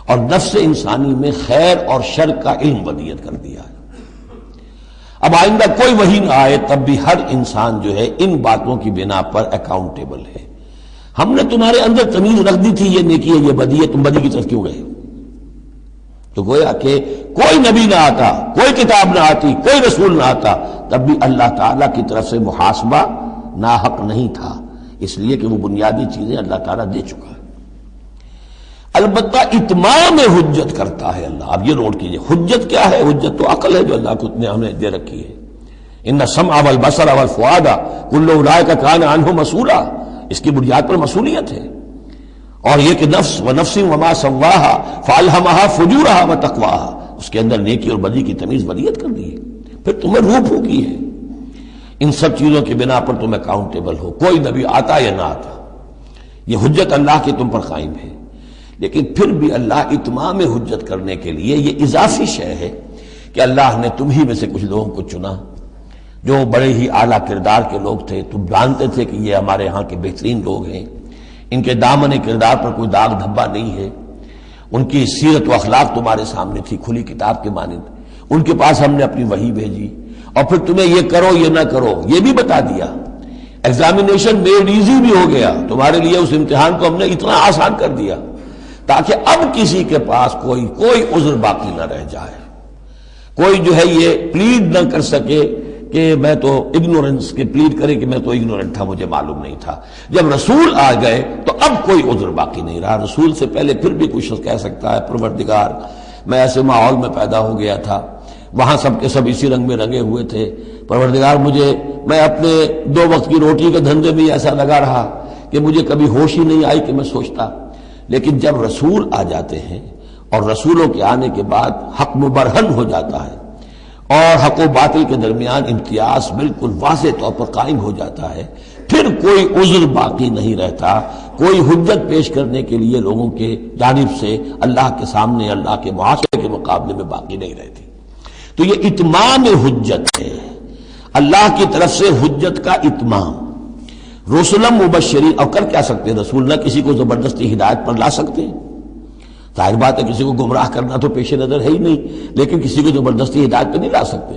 اور نفس انسانی میں خیر اور شر کا علم ودیت کر دیا ہے۔ اب آئندہ کوئی وحی نہ آئے تب بھی ہر انسان جو ہے ان باتوں کی بنا پر اکاؤنٹیبل ہے۔ ہم نے تمہارے اندر تمیز رکھ دی تھی، یہ نیکی ہے یہ بدی ہے، تم بدی کی طرف کیوں گئے؟ تو گویا کہ کوئی نبی نہ آتا، کوئی کتاب نہ آتی، کوئی رسول نہ آتا، تب بھی اللہ تعالیٰ کی طرف سے محاسبہ ناحق نہیں تھا، اس لیے کہ وہ بنیادی چیزیں اللہ تعالیٰ دے چکا ہے۔ البتہ اتمام حجت کرتا ہے اللہ۔ اب یہ نوٹ کیجئے، حجت کیا ہے؟ حجت تو عقل ہے جو اللہ کو نے ہمیں دے رکھی ہے۔ ان السمع والبصر والفؤاد کل اولئک کان عنہ مسئولا، اس کی بنیاد پر مسئولیت ہے۔ اور یہ کہ نفس ونفس وما سواہا فالہمہا فجورہا وتقواہا، اس کے اندر نیکی اور بدی کی تمیز ودیت کر دی ہے، پھر تمہیں روح پھونکی ہے۔ ان سب چیزوں کی بنا پر تم اکاؤنٹیبل ہو، کوئی نبی آتا یا نہ آتا، یہ حجت اللہ کی تم پر قائم ہے۔ لیکن پھر بھی اللہ اتمام حجت کرنے کے لیے یہ اضافی شے ہے کہ اللہ نے تم ہی میں سے کچھ لوگوں کو چنا جو بڑے ہی اعلیٰ کردار کے لوگ تھے، تم جانتے تھے کہ یہ ہمارے ہاں کے بہترین لوگ ہیں، ان کے دامن کردار پر کوئی داغ دھبا نہیں ہے، ان کی سیرت و اخلاق تمہارے سامنے تھی کھلی کتاب کے مانند، ان کے پاس ہم نے اپنی وحی بھیجی، اور پھر تمہیں یہ کرو یہ نہ کرو یہ بھی بتا دیا۔ ایگزامینیشن میڈ ایزی بھی ہو گیا تمہارے لیے، اس امتحان کو ہم نے اتنا آسان کر دیا تاکہ اب کسی کے پاس کوئی عذر باقی نہ رہ جائے، کوئی جو ہے یہ پلیڈ نہ کر سکے کہ میں تو اگنورنس کے پلیڈ کرے کہ میں تو اگنورنٹ تھا، مجھے معلوم نہیں تھا۔ جب رسول آ گئے تو اب کوئی عذر باقی نہیں رہا۔ رسول سے پہلے پھر بھی کوئی شخص کہہ سکتا ہے پروردگار میں ایسے ماحول میں پیدا ہو گیا تھا، وہاں سب کے سب اسی رنگ میں رنگے ہوئے تھے، پروردگار میں اپنے 2 وقت کی روٹی کے دھندے میں ایسا لگا رہا کہ مجھے کبھی ہوش ہی نہیں آئی کہ میں سوچتا۔ لیکن جب رسول آ جاتے ہیں اور رسولوں کے آنے کے بعد حق مبرہن ہو جاتا ہے اور حق و باطل کے درمیان امتیاز بالکل واضح طور پر قائم ہو جاتا ہے، پھر کوئی عذر باقی نہیں رہتا، کوئی حجت پیش کرنے کے لیے لوگوں کے جانب سے اللہ کے سامنے، اللہ کے معاشرے کے مقابلے میں باقی نہیں رہتی۔ تو یہ اتمام حجت ہے، اللہ کی طرف سے حجت کا اتمام۔ رسلا مبشرین، اور کر کیا سکتے ہیں رسول؟ نہ کسی کو زبردستی ہدایت پر لا سکتے ہیں، ظاہر بات ہے کسی کو گمراہ کرنا تو پیش نظر ہے ہی نہیں، لیکن کسی کو زبردستی ہدایت پہ نہیں لا سکتے۔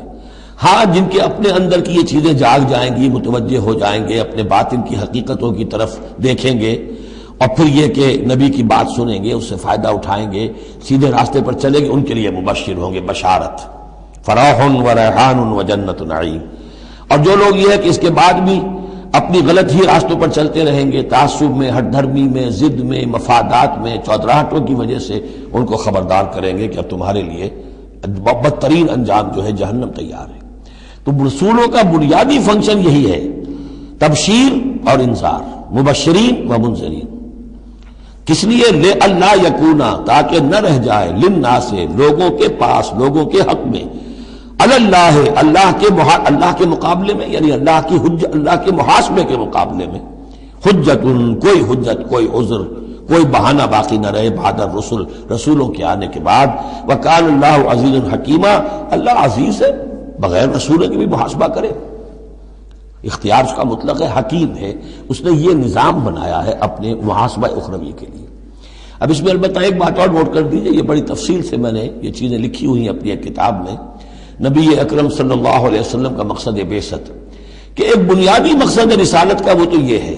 ہاں جن کے اپنے اندر کی یہ چیزیں جاگ جائیں گی، متوجہ ہو جائیں گے، اپنے باطن کی حقیقتوں کی طرف دیکھیں گے، اور پھر یہ کہ نبی کی بات سنیں گے، اس سے فائدہ اٹھائیں گے، سیدھے راستے پر چلیں گے، ان کے لیے مبشر ہوں گے، بشارت، فراح و ریحان و جنت نعیم۔ اور جو لوگ یہ ہے کہ اس کے بعد بھی اپنی غلط ہی راستوں پر چلتے رہیں گے، تعصب میں، ہٹ دھرمی میں، ضد میں، مفادات میں، چودراہٹوں کی وجہ سے، ان کو خبردار کریں گے کہ اب تمہارے لیے بدترین انجام جو ہے جہنم تیار ہے۔ تو رسولوں کا بنیادی فنکشن یہی ہے، تبشیر اور انذار، مبشرین و منذرین۔ کس لیے؟ لے اللہ یکونا، تاکہ نہ رہ جائے، للناس، لوگوں کے پاس، لوگوں کے حق میں، اللہ، اللہ کے مقابلے میں، یعنی اللہ کی حجت، اللہ کے محاسبے کے مقابلے میں، حجت، کوئی حجت، کوئی عذر، کوئی بہانہ باقی نہ رہے بعد الرسل، رسولوں کے آنے کے بعد۔ وکان اللہ عزیز حکیمہ، اللہ عزیز ہے، بغیر رسولوں کے بھی محاسبہ کرے، اختیار اس کا مطلق ہے، حکیم ہے، اس نے یہ نظام بنایا ہے اپنے محاسبہ اخروی کے لیے۔ اب اس میں البتہ ایک بات اور نوٹ کر دیجئے، یہ بڑی تفصیل سے میں نے یہ چیزیں لکھی ہوئی ہیں اپنی ایک کتاب میں، نبی اکرم صلی اللہ علیہ وسلم کا مقصد بعثت، کہ ایک بنیادی مقصد رسالت کا وہ تو یہ ہے،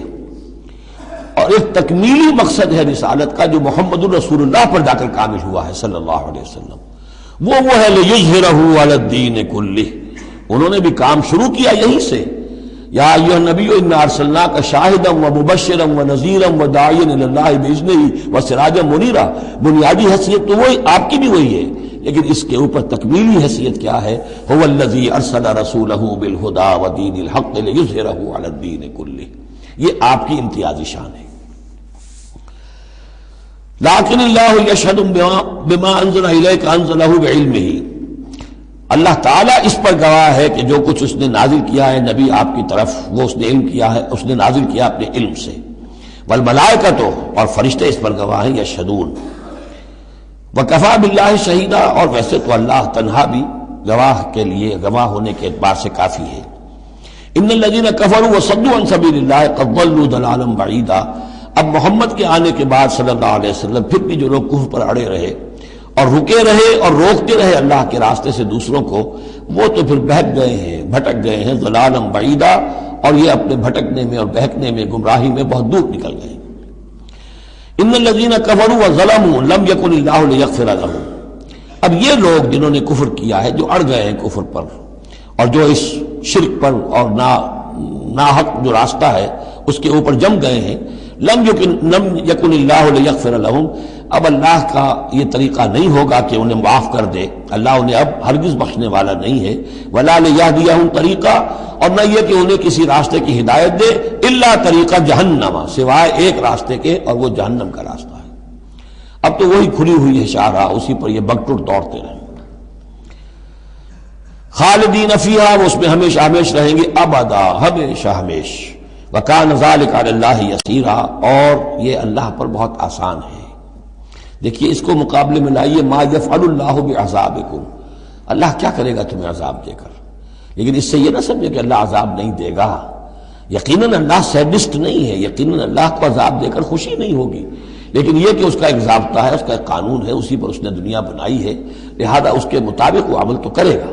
اور ایک تکمیلی مقصد ہے رسالت کا جو محمد الرسول اللہ پر جا کر کامل ہوا ہے صلی اللہ علیہ وسلم، وہ ہے لِیُظْهِرَهُ عَلَى الدِّینِ كُلِّهِ۔ انہوں نے بھی کام شروع کیا یہیں سے، یا ایھا النبی انا ارسلناک شاہدا ومبشرا ونذیرا وداعیا الی اللہ باذنہ وسراجا منیرا۔ بنیادی حیثیت تو وہی آپ کی بھی وہی ہے، لیکن اس کے اوپر تکمیلی حیثیت کیا ہے؟ هو الذی ارسل رسولہ بالہدی ودین الحق لیظہرہ علی الدین کلہ۔ یہ آپ کی امتیازی شان ہے۔ لیکن اللہ یشہد بما انزل الیک انزلہ بعلمہ، اللہ تعالیٰ اس پر گواہ ہے کہ جو کچھ اس نے نازل کیا ہے نبی آپ کی طرف، وہ اس نے علم کیا ہے، اس نے نازل کیا اپنے علم سے۔ والملائکۃ، اور فرشتے اس پر گواہ ہیں، یشہدون۔ وکفیٰ باللہ شہیدا، اور ویسے تو اللہ تنہا بھی گواہ کے لیے، گواہ ہونے کے اعتبار سے کافی ہے۔ ان الذین کفروا وصدوا عن سبیل اللہ قد ضلوا ضلالا بعیدا۔ اب محمد کے آنے کے بعد صلی اللہ علیہ وسلم پھر بھی جو لوگ کفر پر اڑے رہے اور رکے رہے اور روکتے رہے اللہ کے راستے سے دوسروں کو، وہ تو پھر بہک گئے ہیں، بھٹک گئے ہیں، ضلالا بعیدا، اور یہ اپنے بھٹکنے میں اور بہکنے میں، گمراہی میں بہت دور نکل گئے۔ ان الذین کفروا وظلموا لم یکن اللہ لیغفر لهم۔ اب یہ لوگ جنہوں نے کفر کیا ہے، جو اڑ گئے ہیں کفر پر، اور جو اس شرک پر اور ناحق جو راستہ ہے اس کے اوپر جم گئے ہیں، لم یکن اللہ لیغفر لهم، اب اللہ کا یہ طریقہ نہیں ہوگا کہ انہیں معاف کر دے، اللہ انہیں اب ہرگز بخشنے والا نہیں ہے۔ ولا لیہدیہم طریقہ، اور نہ یہ کہ انہیں کسی راستے کی ہدایت دے، الا طریقہ جہنم، سوائے ایک راستے کے، اور وہ جہنم کا راستہ ہے۔ اب تو وہی کھلی ہوئی ہے شاہراہ، اسی پر یہ بگٹر دوڑتے رہیں، خالدین فیہا، وہ اس میں ہمیشہ ہمیش رہیں گے، ابدا، ہمیشہ ہمیش۔ وکان ذلک علی اللہ یسیرا، اور یہ اللہ پر بہت آسان ہے۔ دیکھیے اس کو مقابلے میں لائیے، ما یفعل اللہ بعذابکم، اللہ کیا کرے گا تمہیں عذاب دے کر، لیکن اس سے یہ نہ سمجھے کہ اللہ عذاب نہیں دے گا۔ یقیناً اللہ سیڈسٹ نہیں ہے، یقیناً اللہ کو عذاب دے کر خوشی نہیں ہوگی، لیکن یہ کہ اس کا ایک ضابطہ ہے، اس کا ایک قانون ہے، اسی پر اس نے دنیا بنائی ہے، لہذا اس کے مطابق وہ عمل تو کرے گا۔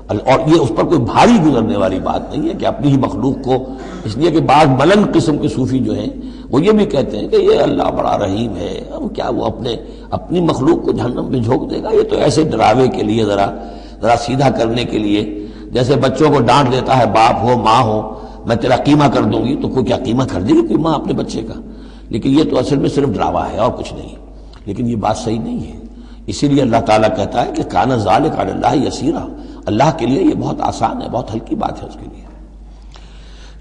اور یہ اس پر کوئی بھاری گزرنے والی بات نہیں ہے کہ اپنی ہی مخلوق کو، اس لیے کہ بعض ملن قسم کے صوفی جو ہیں وہ یہ بھی کہتے ہیں کہ یہ اللہ بڑا رحیم ہے، اب کیا وہ اپنی مخلوق کو جہنم میں جھونک دے گا؟ یہ تو ایسے ڈراوے کے لیے، ذرا سیدھا کرنے کے لیے، جیسے بچوں کو ڈانٹ دیتا ہے باپ ہو ماں ہو، میں تیرا قیمہ کر دوں گی، تو کوئی کیا قیمہ کر دے گی کوئی ماں اپنے بچے کا؟ لیکن یہ تو اصل میں صرف ڈراوا ہے اور کچھ نہیں، لیکن یہ بات صحیح نہیں ہے۔ اسی لیے اللہ تعالیٰ کہتا ہے کہ کان ذالک علی اللہ یسیرا، اللہ کے لیے یہ بہت آسان ہے، بہت ہلکی بات ہے اس کے لیے۔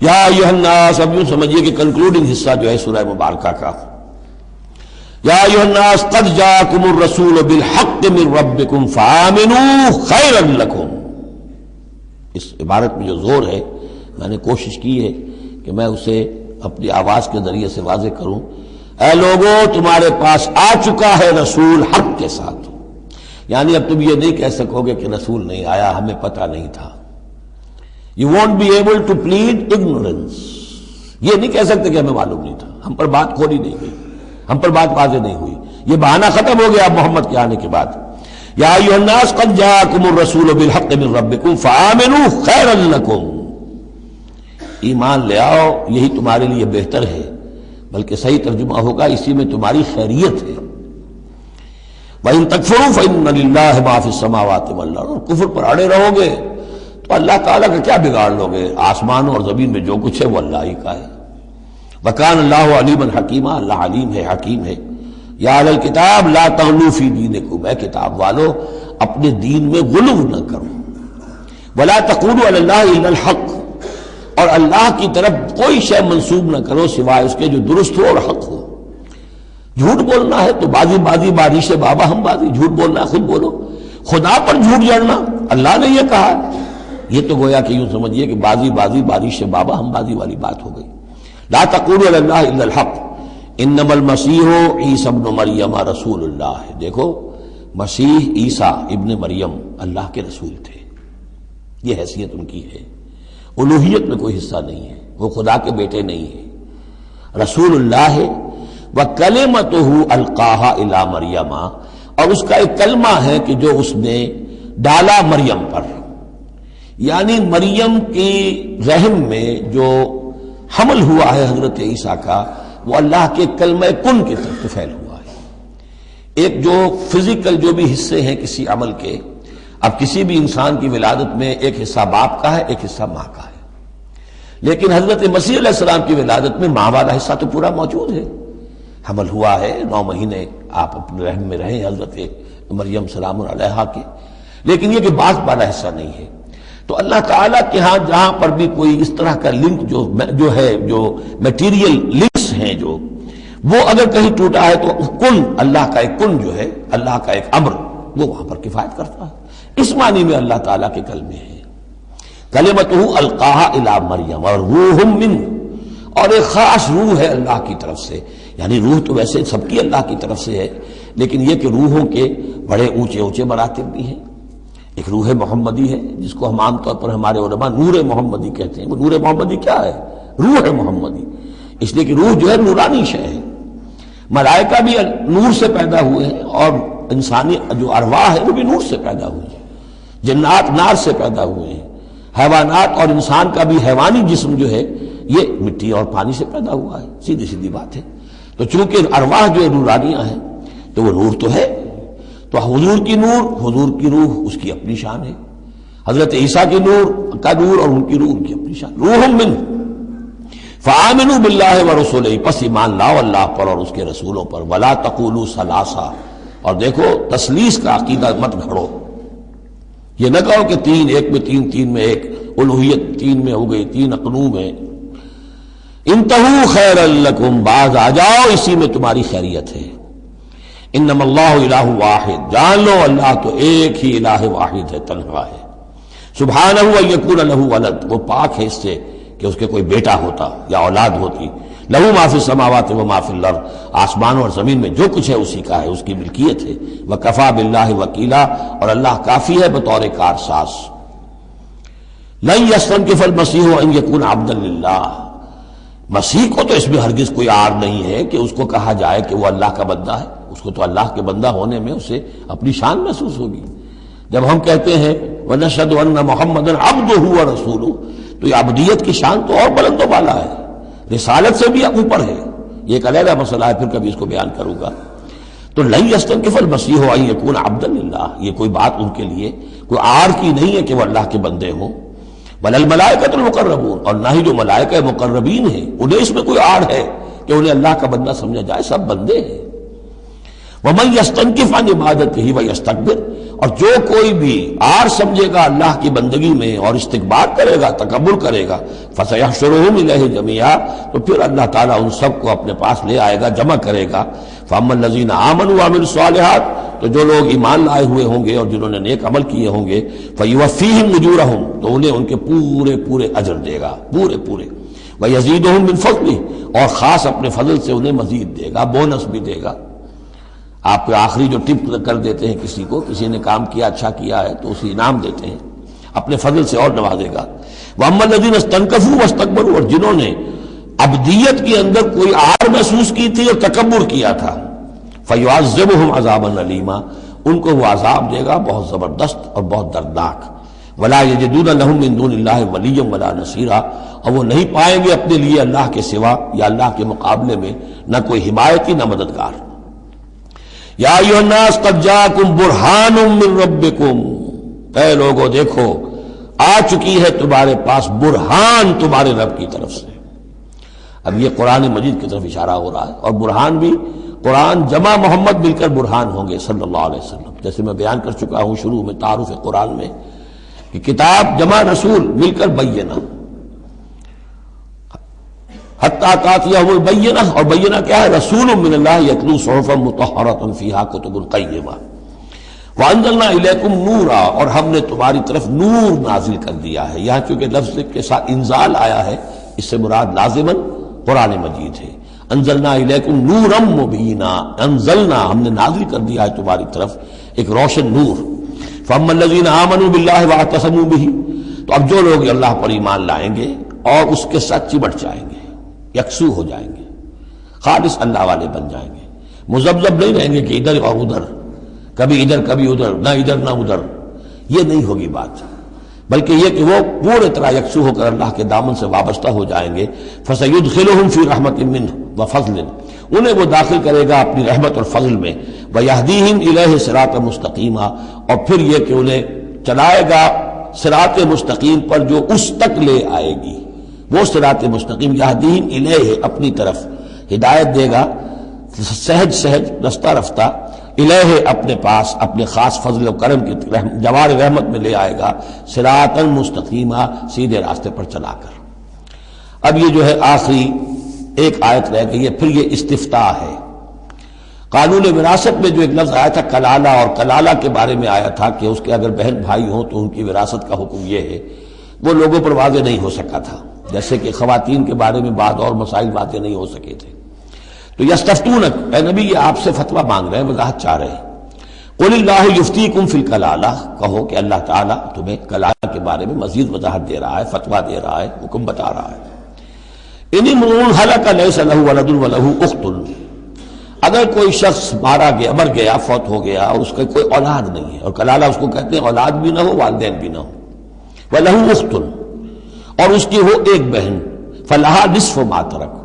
یا ایھا الناس، اب یوں سمجھیے کہ کنکلوڈنگ حصہ جو ہے سورہ مبارکہ کا، یا ایھا الناس قد جاءکم الرسول بالحق من ربکم فآمنوا خیرا لکم۔ اس عبارت میں جو زور ہے، میں نے کوشش کی ہے کہ میں اسے اپنی آواز کے ذریعے سے واضح کروں، اے لوگوں تمہارے پاس آ چکا ہے رسول حق کے ساتھ، یعنی اب تم یہ نہیں کہہ سکو گے کہ رسول نہیں آیا، ہمیں پتہ نہیں تھا۔ You won't be able to plead ignorance. یہ نہیں کہہ سکتے کہ ہمیں معلوم نہیں تھا، ہم پر بات کھولی نہیں گئی، ہم پر بات واضح نہیں ہوئی، یہ بہانہ ختم ہو گیا اب محمد کے آنے کے بعد۔ یا ایھا الناس قد جاءکم الرسول بالحق من ربکم فآمنوا خیرا لکم، ایمان لے آؤ یہی تمہارے لیے بہتر ہے، بلکہ صحیح ترجمہ ہوگا اسی میں تمہاری خیریت ہے۔ وَإِن تَكْفُرُوا فَإِنَّ لِلَّهِ مَا فِي السَّمَاوَاتِ وَالْأَرْضِ، اور کفر پر اڑے رہو گے تو اللہ تعالیٰ کا کیا بگاڑ لو گے؟ آسمانوں اور زمین میں جو کچھ ہے وہ اللہ ہی کا ہے۔ وَكَانَ اللَّهُ عَلِيمًا حَكِيمًا، اللہ علیم ہے حکیم ہے۔ یا اہل الکتاب لا تغلوا فی دینکم، اے کتاب والو اپنے دین میں غلو نہ کرو۔ وَلَا تَقُولُوا عَلَى اللَّهِ إِلَّا الْحَقَّ، اور اللہ کی طرف کوئی شے منسوب نہ کرو سوائے اس کے جو درست ہو اور حق ہو۔ جھوٹ بولنا ہے تو بازی بارش بابا ہم بازی، جھوٹ بولنا ہے خود بولو۔ خدا پر جھوٹ جڑنا اللہ نے یہ کہا، یہ تو گویا کہ یوں سمجھیے کہ بازی بارش بابا ہم بازی والی بات ہو گئی۔ لا تقولوا علی اللہ الا الحق انما المسیح عیسی ابن مریم رسول اللہ، دیکھو مسیح عیسیٰ ابن مریم اللہ کے رسول تھے، یہ حیثیت ان کی ہے، الوہیت میں کوئی حصہ نہیں ہے، وہ خدا کے بیٹے نہیں ہیں، رسول اللہ ہے۔ وَكَلِمَتُهُ أَلْقَاهَا إِلَىٰ مَرْيَمَ، اور اس کا ایک کلمہ ہے کہ جو اس نے ڈالا مریم پر، یعنی مریم کی رحم میں جو حمل ہوا ہے حضرت عیسیٰ کا، وہ اللہ کے کلمہ کن کی طرف فعل ہوا ہے۔ ایک جو فزیکل جو بھی حصے ہیں کسی عمل کے، اب کسی بھی انسان کی ولادت میں ایک حصہ باپ کا ہے، ایک حصہ ماں کا ہے، لیکن حضرت مسیح علیہ السلام کی ولادت میں ماں والا حصہ تو پورا موجود ہے، حمل ہوا ہے، 9 مہینے آپ اپنے رحم میں رہیں حضرت مریم سلام علیہا کے، لیکن یہ کہ باپ والا حصہ نہیں ہے۔ تو اللہ تعالیٰ کے ہاں جہاں پر بھی کوئی اس طرح کا لنک جو ہے، جو میٹیریل لنکس ہیں جو، وہ اگر کہیں ٹوٹا ہے تو کن، اللہ کا ایک کن جو ہے، اللہ کا ایک امر، وہ وہاں پر کفایت کرتا ہے۔ اس معنی میں اللہ تعالیٰ کے کلمے ہیں، کلمتہ القاہا الی مریم، اور روح منہ، اور ایک خاص روح ہے اللہ کی طرف سے، یعنی روح تو ویسے سب کی اللہ کی طرف سے ہے، لیکن یہ کہ روحوں کے بڑے اونچے مراتب بھی ہیں۔ ایک روح محمدی ہے جس کو ہم عام طور پر ہمارے علماء نور محمدی کہتے ہیں۔ وہ نور محمدی کیا ہے؟ روح محمدی، اس لیے کہ روح جو ہے نورانی شے ہے۔ ملائکہ بھی نور سے پیدا ہوئے ہیں، اور انسانی جو ارواح ہے وہ بھی نور سے پیدا ہوئی ہے، جنات نار سے پیدا ہوئے ہیں، حیوانات اور انسان کا بھی حیوانی جسم جو ہے یہ مٹی اور پانی سے پیدا ہوا ہے، سیدھی بات ہے۔ تو چونکہ ارواح جو نورانیاں ہیں تو وہ نور تو ہے، تو حضور کی نور، حضور کی روح اس کی اپنی شان ہے، حضرت عیسیٰ کی نور کا نور اور ان کی روح ان کی اپنی شان۔ روح من فآمنوا باللہ ورسولہ، پس ایمان لاؤ اللہ پر اور اس کے رسولوں پر۔ ولا تقولوا ثلاثہ، اور دیکھو تثلیث کا عقیدہ مت گھڑو، یہ نہ کہو کہ تین، ایک میں تین، تین میں ایک، الوہیت تین میں ہو گئی، تین اقنوم میں۔ انتہوا خیرا لکم، باز آ جاؤ اسی میں تمہاری خیریت ہے۔ انما اللہ الہ واحد، جان لو اللہ تو ایک ہی الہ واحد ہے، تنہا ہے۔ سبحانہ ان یکون لہ ولد، وہ پاک ہے اس سے کہ اس کے کوئی بیٹا ہوتا یا اولاد ہوتی۔ لہ ما فی السماوات و ما فی الارض، آسمانوں اور زمین میں جو کچھ ہے اسی کا ہے، اس کی ملکیت ہے۔ وکفی باللہ وکیلا، اور اللہ کافی ہے بطور کارساز۔ لن یستنکف المسیح ان یکون عبدا للہ، مسیح کو تو اس میں ہرگز کوئی عار نہیں ہے کہ اس کو کہا جائے کہ وہ اللہ کا بندہ ہے، اس کو تو اللہ کے بندہ ہونے میں اسے اپنی شان محسوس ہوگی۔ جب ہم کہتے ہیں وَنَشْهَدُ أَنَّ مُحَمَّدًا عَبْدُهُ وَرَسُولُهُ، تو یہ عبدیت کی شان تو اور بلند و بالا ہے، رسالت سے بھی اوپر ہے، یہ ایک علیحدہ مسئلہ ہے، پھر کبھی اس کو بیان کروں گا۔ تو لن یستنکف المسیح ان یکون عبدا للہ، یہ کوئی بات ان کے لیے کوئی عار کی نہیں ہے کہ وہ اللہ کے بندے ہوں۔ بل الملائکۃ المقربون، اور نہ ہی جو ملائکہ مقربین ہیں انہیں اس میں کوئی عار ہے کہ انہیں اللہ کا بندہ سمجھا جائے، سب بندے ہیں۔ وَمَن يَسْتَنكِفْ عَنْ عِبَادَتِهِ وَيَسْتَكْبِرْ، اور جو کوئی بھی عار سمجھے گا اللہ کی بندگی میں اور استکبار کرے گا، تکبر کرے گا، فَسَيَحْشُرُهُمْ إِلَيْهِ جَمِيعًا، تو پھر اللہ تعالیٰ ان سب کو اپنے پاس لے آئے گا، جمع کرے گا۔ فَأَمَّا الَّذِينَ آمَنُوا وَعَمِلُوا الصَّالِحَاتِ، تو جو لوگ ایمان لائے ہوئے ہوں گے اور جنہوں نے نیک عمل کیے ہوں گے، فَيُوَفِّيهِمْ أُجُورَهُمْ، تو انہیں ان کے پورے اجر دے گا، پورے۔ وَيَزِيدُهُمْ مِنْ فَضْلِهِ، اور خاص اپنے فضل سے انہیں مزید دے گا، بونس بھی دے گا۔ آپ کو آخری جو ٹپ کر دیتے ہیں کسی کو، کسی نے کام کیا اچھا کیا ہے تو اسے انعام دیتے ہیں، اپنے فضل سے اور نوازے گا۔ وَأَمَّا الَّذِينَ اسْتَنكَفُوا وَاسْتَكْبَرُوا، اور جنہوں نے عبدیت کے اندر کوئی آر محسوس کی تھی اور تکبر کیا تھا، فَيُعَذِّبُهُمْ عَذَابًا عَلِيمًا، ان کو وہ عذاب دے گا بہت زبردست اور بہت دردناک۔ وَلَا يَجِدُونَ لَهُم مِّن دُونِ اللَّهِ وَلِيًّا وَلَا نَصِيرًا، اور وہ نہیں پائیں گے اپنے لیے اللہ کے سوا یا اللہ کے مقابلے میں نہ کوئی حمایتی نہ مددگار۔ یا ایھا الناس قد جاءکم برہان من ربکم، اے لوگو دیکھو آ چکی ہے تمہارے پاس برہان تمہارے رب کی طرف سے۔ اب یہ قرآن مجید کی طرف اشارہ ہو رہا ہے، اور برہان بھی قرآن جمع محمد مل کر برہان ہوں گے صلی اللہ علیہ وسلم، جیسے میں بیان کر چکا ہوں شروع میں تعارف قرآن میں کہ کتاب جمع رسول مل کر بینہ، حتیٰ تأتیہم البینہ، اور بینہ کیا ہے؟ رسول من اللہ یتلو صحفا مطہرۃ فیہا کتب قیمہ، وانزلنا الیکم نورا، اور ہم نے تمہاری طرف نور نازل کر دیا ہے۔ یہاں چونکہ لفظ کے ساتھ انزال آیا ہے، اس سے مراد لازماً قرآن مجید ہے۔ انزلنا الیکم نورا مبینا، انزلنا ہم نے نازل کر دیا ہے تمہاری طرف ایک روشن نور۔ فاما الذین آمنوا باللہ واعتصموا بہ، تو اب جو لوگ اللہ پر ایمان لائیں گے اور اس کے ساتھ چمٹ جائیں گے، یکسو ہو جائیں گے، خالص اللہ والے بن جائیں گے، مذبذب نہیں رہیں گے کہ ادھر اور ادھر، کبھی ادھر کبھی ادھر، نہ ادھر نہ ادھر، یہ نہیں ہوگی بات، بلکہ یہ کہ وہ پورے طرح یکسو ہو کر اللہ کے دامن سے وابستہ ہو جائیں گے۔ فَسَيُدْخِلُهُمْ فِي رَحْمَةٍ مِّنْهُ وَفَضْلٍ، انہیں وہ داخل کرے گا اپنی رحمت اور فضل میں، وَيَهْدِيهِمْ إِلَيْهِ صِرَاطًا مُسْتَقِيمًا، اور پھر یہ کہ انہیں چلائے گا صراط مستقیم پر جو اس تک لے آئے گی، وہ صراط مستقیم یہدیہم الیہ، اپنی طرف ہدایت دے گا سہج سہج رفتہ رفتہ، الہ اپنے پاس اپنے خاص فضل و کرم کی جوار رحمت میں لے آئے گا، صراطا مستقیما، سیدھے راستے پر چلا کر۔ اب یہ جو ہے آخری ایک آیت رہ گئی ہے، پھر یہ استفتاء ہے۔ قانون وراثت میں جو ایک لفظ آیا تھا کلالہ، اور کلالہ کے بارے میں آیا تھا کہ اس کے اگر بہن بھائی ہوں تو ان کی وراثت کا حکم یہ ہے، وہ لوگوں پر واضح نہیں ہو سکا تھا، جیسے کہ خواتین کے بارے میں بعض اور مسائل واضح نہیں ہو سکے تھے۔ تو یستفتونک، اے نبی یہ آپ سے فتویٰ مانگ رہے ہیں، وضاحت چاہ رہے ہیں۔ قل اللہ یفتیکم فی الکلالہ، کہو کہ اللہ تعالیٰ تمہیں کلالہ کے بارے میں مزید وضاحت دے رہا ہے، فتویٰ دے رہا ہے، حکم بتا رہا ہے۔ ان امرؤ ہلک لیس لہ ولد ولہ اخت، اگر کوئی شخص مر گیا، فوت ہو گیا اور اس کا کوئی اولاد نہیں ہے، اور کلالہ اس کو کہتے ہیں اولاد بھی نہ ہو والدین بھی نہ ہو، ولہ اخت، اور اس کی ہو ایک بہن، فلہا نصف ما ترک،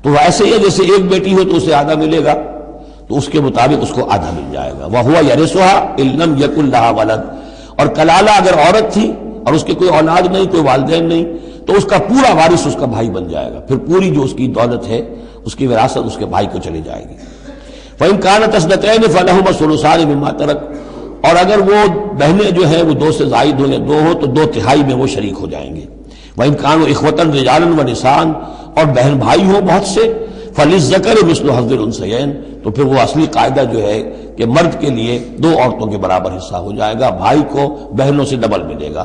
تو وہ ایسے ہی ہے جیسے ایک بیٹی ہو تو اسے آدھا ملے گا، تو اس کے مطابق اس کو آدھا مل جائے گا۔ وَهُوَ يَرِثُهَا إِن لَّمْ يَكُن لَّهَا وَلَدٌ، اور کلالہ اگر عورت تھی اور اس کے کوئی اولاد نہیں، کوئی والدین نہیں، تو اس کا پورا وارث اس کا بھائی بن جائے گا، پھر پوری جو اس کی دولت ہے، اس کی وراثت اس کے بھائی کو چلی جائے گی۔ فَإِن كَانَتْ اثْنَتَيْنِ فَلَهُمَا الثُّلُثَانِ مِمَّا تَرَكَ، اور اگر وہ بہنیں جو ہیں وہ دو سے زائد ہوں یا دو ہوں تو دو تہائی میں وہ شریک ہو جائیں گے۔ وَإِن كَانُوا إِخْوَةً رِجَالًا وَنِسَاءً، اور بہن بھائی ہوں بہت سے، فَلِلذَّكَرِ مِثْلُ حَظِّ الْأُنثَيَيْنِ، تو پھر وہ اصلی قاعدہ جو ہے کہ مرد کے لیے دو عورتوں کے برابر حصہ ہو جائے گا، بھائی کو بہنوں سے ڈبل ملے گا۔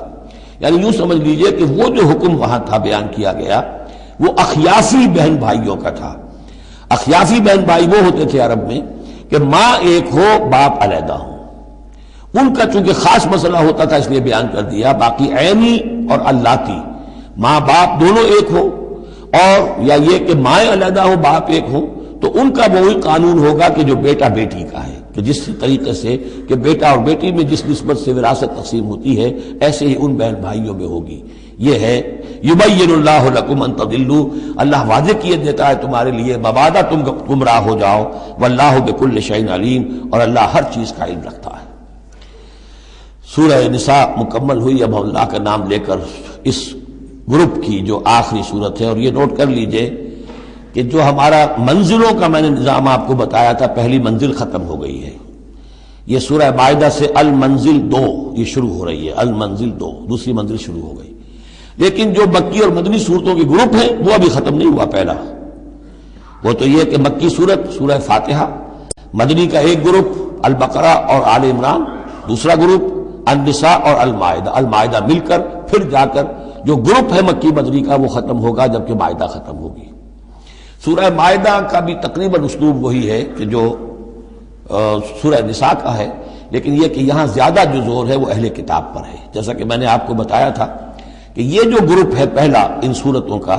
یعنی یوں سمجھ لیجئے کہ وہ جو حکم وہاں تھا بیان کیا گیا وہ اخیافی بہن بھائیوں کا تھا۔ اخیافی بہن بھائی وہ ہوتے تھے عرب میں کہ ماں ایک ہو باپ علیحدہ ہو، ان کا چونکہ خاص مسئلہ ہوتا تھا اس لیے بیان کر دیا۔ باقی عینی اور اللاتی، ماں باپ دونوں ایک ہو، اور یا یہ کہ مائیں علیحدہ ہو باپ ایک ہو، تو ان کا وہی قانون ہوگا کہ جو بیٹا بیٹی کا ہے، کہ جس طریقے سے کہ بیٹا اور بیٹی میں جس نسبت سے وراثت تقسیم ہوتی ہے ایسے ہی ان بہن بھائیوں میں ہوگی۔ یہ ہے یبین اللہ لکم ان تضلوا، اللہ واضح کیے دیتا ہے تمہارے لیے مبادا تم گمراہ ہو جاؤ، واللہ بکل شیء علیم، اور اللہ ہر چیز کا علم رکھتا ہے۔ سورہ نساء مکمل ہوئی، اب اللہ کا نام لے کر اس گروپ کی جو آخری صورت ہے، اور یہ نوٹ کر لیجئے کہ جو ہمارا منزلوں کا میں نے نظام آپ کو بتایا تھا، پہلی منزل ختم ہو گئی ہے۔ یہ سورہ مائدہ سے المنزل 2 یہ شروع ہو رہی ہے، المنزل 2 دوسری منزل شروع ہو گئی۔ لیکن جو مکی اور مدنی صورتوں کے گروپ ہیں وہ ابھی ختم نہیں ہوا۔ پہلا وہ تو یہ کہ مکی صورت سورہ فاتحہ، مدنی کا ایک گروپ البقرہ اور آل عمران، دوسرا گروپ النساء اور المائدہ، المائدہ مل کر پھر جا کر جو گروپ ہے مکی مدنی کا وہ ختم ہوگا جبکہ مائدہ ختم ہوگی۔ سورہ مائدہ کا بھی تقریباً اسلوب وہی ہے کہ جو سورہ نساء کا ہے، لیکن یہ کہ یہاں زیادہ جو زور ہے وہ اہل کتاب پر ہے۔ جیسا کہ میں نے آپ کو بتایا تھا کہ یہ جو گروپ ہے پہلا ان صورتوں کا،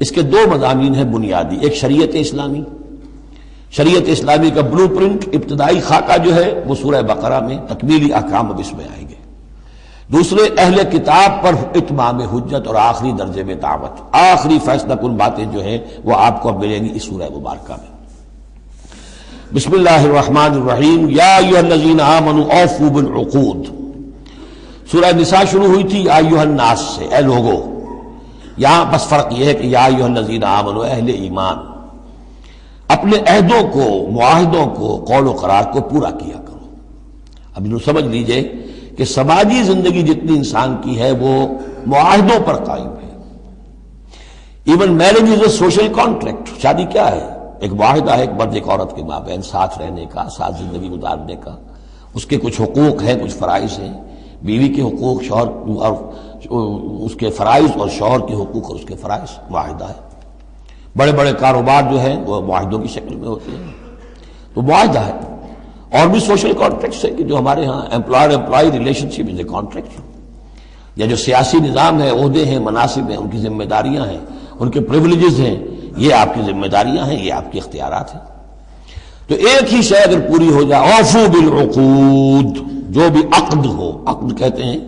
اس کے دو مضامین ہیں بنیادی، ایک شریعت اسلامی، شریعت اسلامی کا بلو پرنٹ ابتدائی خاکہ جو ہے وہ سورہ بقرہ میں، تکمیلی احکام اب اس میں آئیں گے۔ دوسرے اہل کتاب پر اتمام حجت اور آخری درجے میں دعوت، آخری فیصلہ کن باتیں جو ہیں وہ آپ کو اب ملیں گی اس سورہ مبارکہ میں۔ بسم اللہ الرحمن الرحیم، یا ایھا الذین آمنوا اوفوا بالعقود۔ سورہ نساء شروع ہوئی تھی یا ایھا الناس سے، اے لوگو۔ یہاں بس فرق یہ ہے کہ یا ایھا الذین آمنوا، اہل ایمان، اپنے عہدوں کو، معاہدوں کو، قول و قرار کو پورا کیا کرو۔ اب انہوں سمجھ لیجئے کہ سماجی زندگی جتنی انسان کی ہے وہ معاہدوں پر قائم ہے۔ Even marriage is a social contract, شادی کیا ہے؟ ایک معاہدہ ہے، ایک مرد ایک عورت کے مابین ساتھ رہنے کا، ساتھ زندگی گزارنے کا۔ اس کے کچھ حقوق ہیں، کچھ فرائض ہیں، بیوی کے حقوق، شوہر اور اس کے فرائض، اور شوہر کے حقوق اور اس کے فرائض، معاہدہ ہے۔ بڑے بڑے کاروبار جو ہیں وہ معاہدوں کی شکل میں ہوتے ہیں، تو معاہدہ ہے۔ اور بھی سوشل کانٹریکٹس ہیں کہ جو ہمارے ہاں employer employee relationship is a contract, یا جو سیاسی نظام ہے، عہدے ہیں، مناصب ہیں، ان کی ذمہ داریاں ہیں، ان کے پریولیجز ہیں، یہ آپ کی ذمہ داریاں ہیں، یہ آپ کے اختیارات ہیں۔ تو ایک ہی شے اگر پوری ہو جائے، اوفوا بالعقود، جو بھی عقد ہو، عقد کہتے ہیں،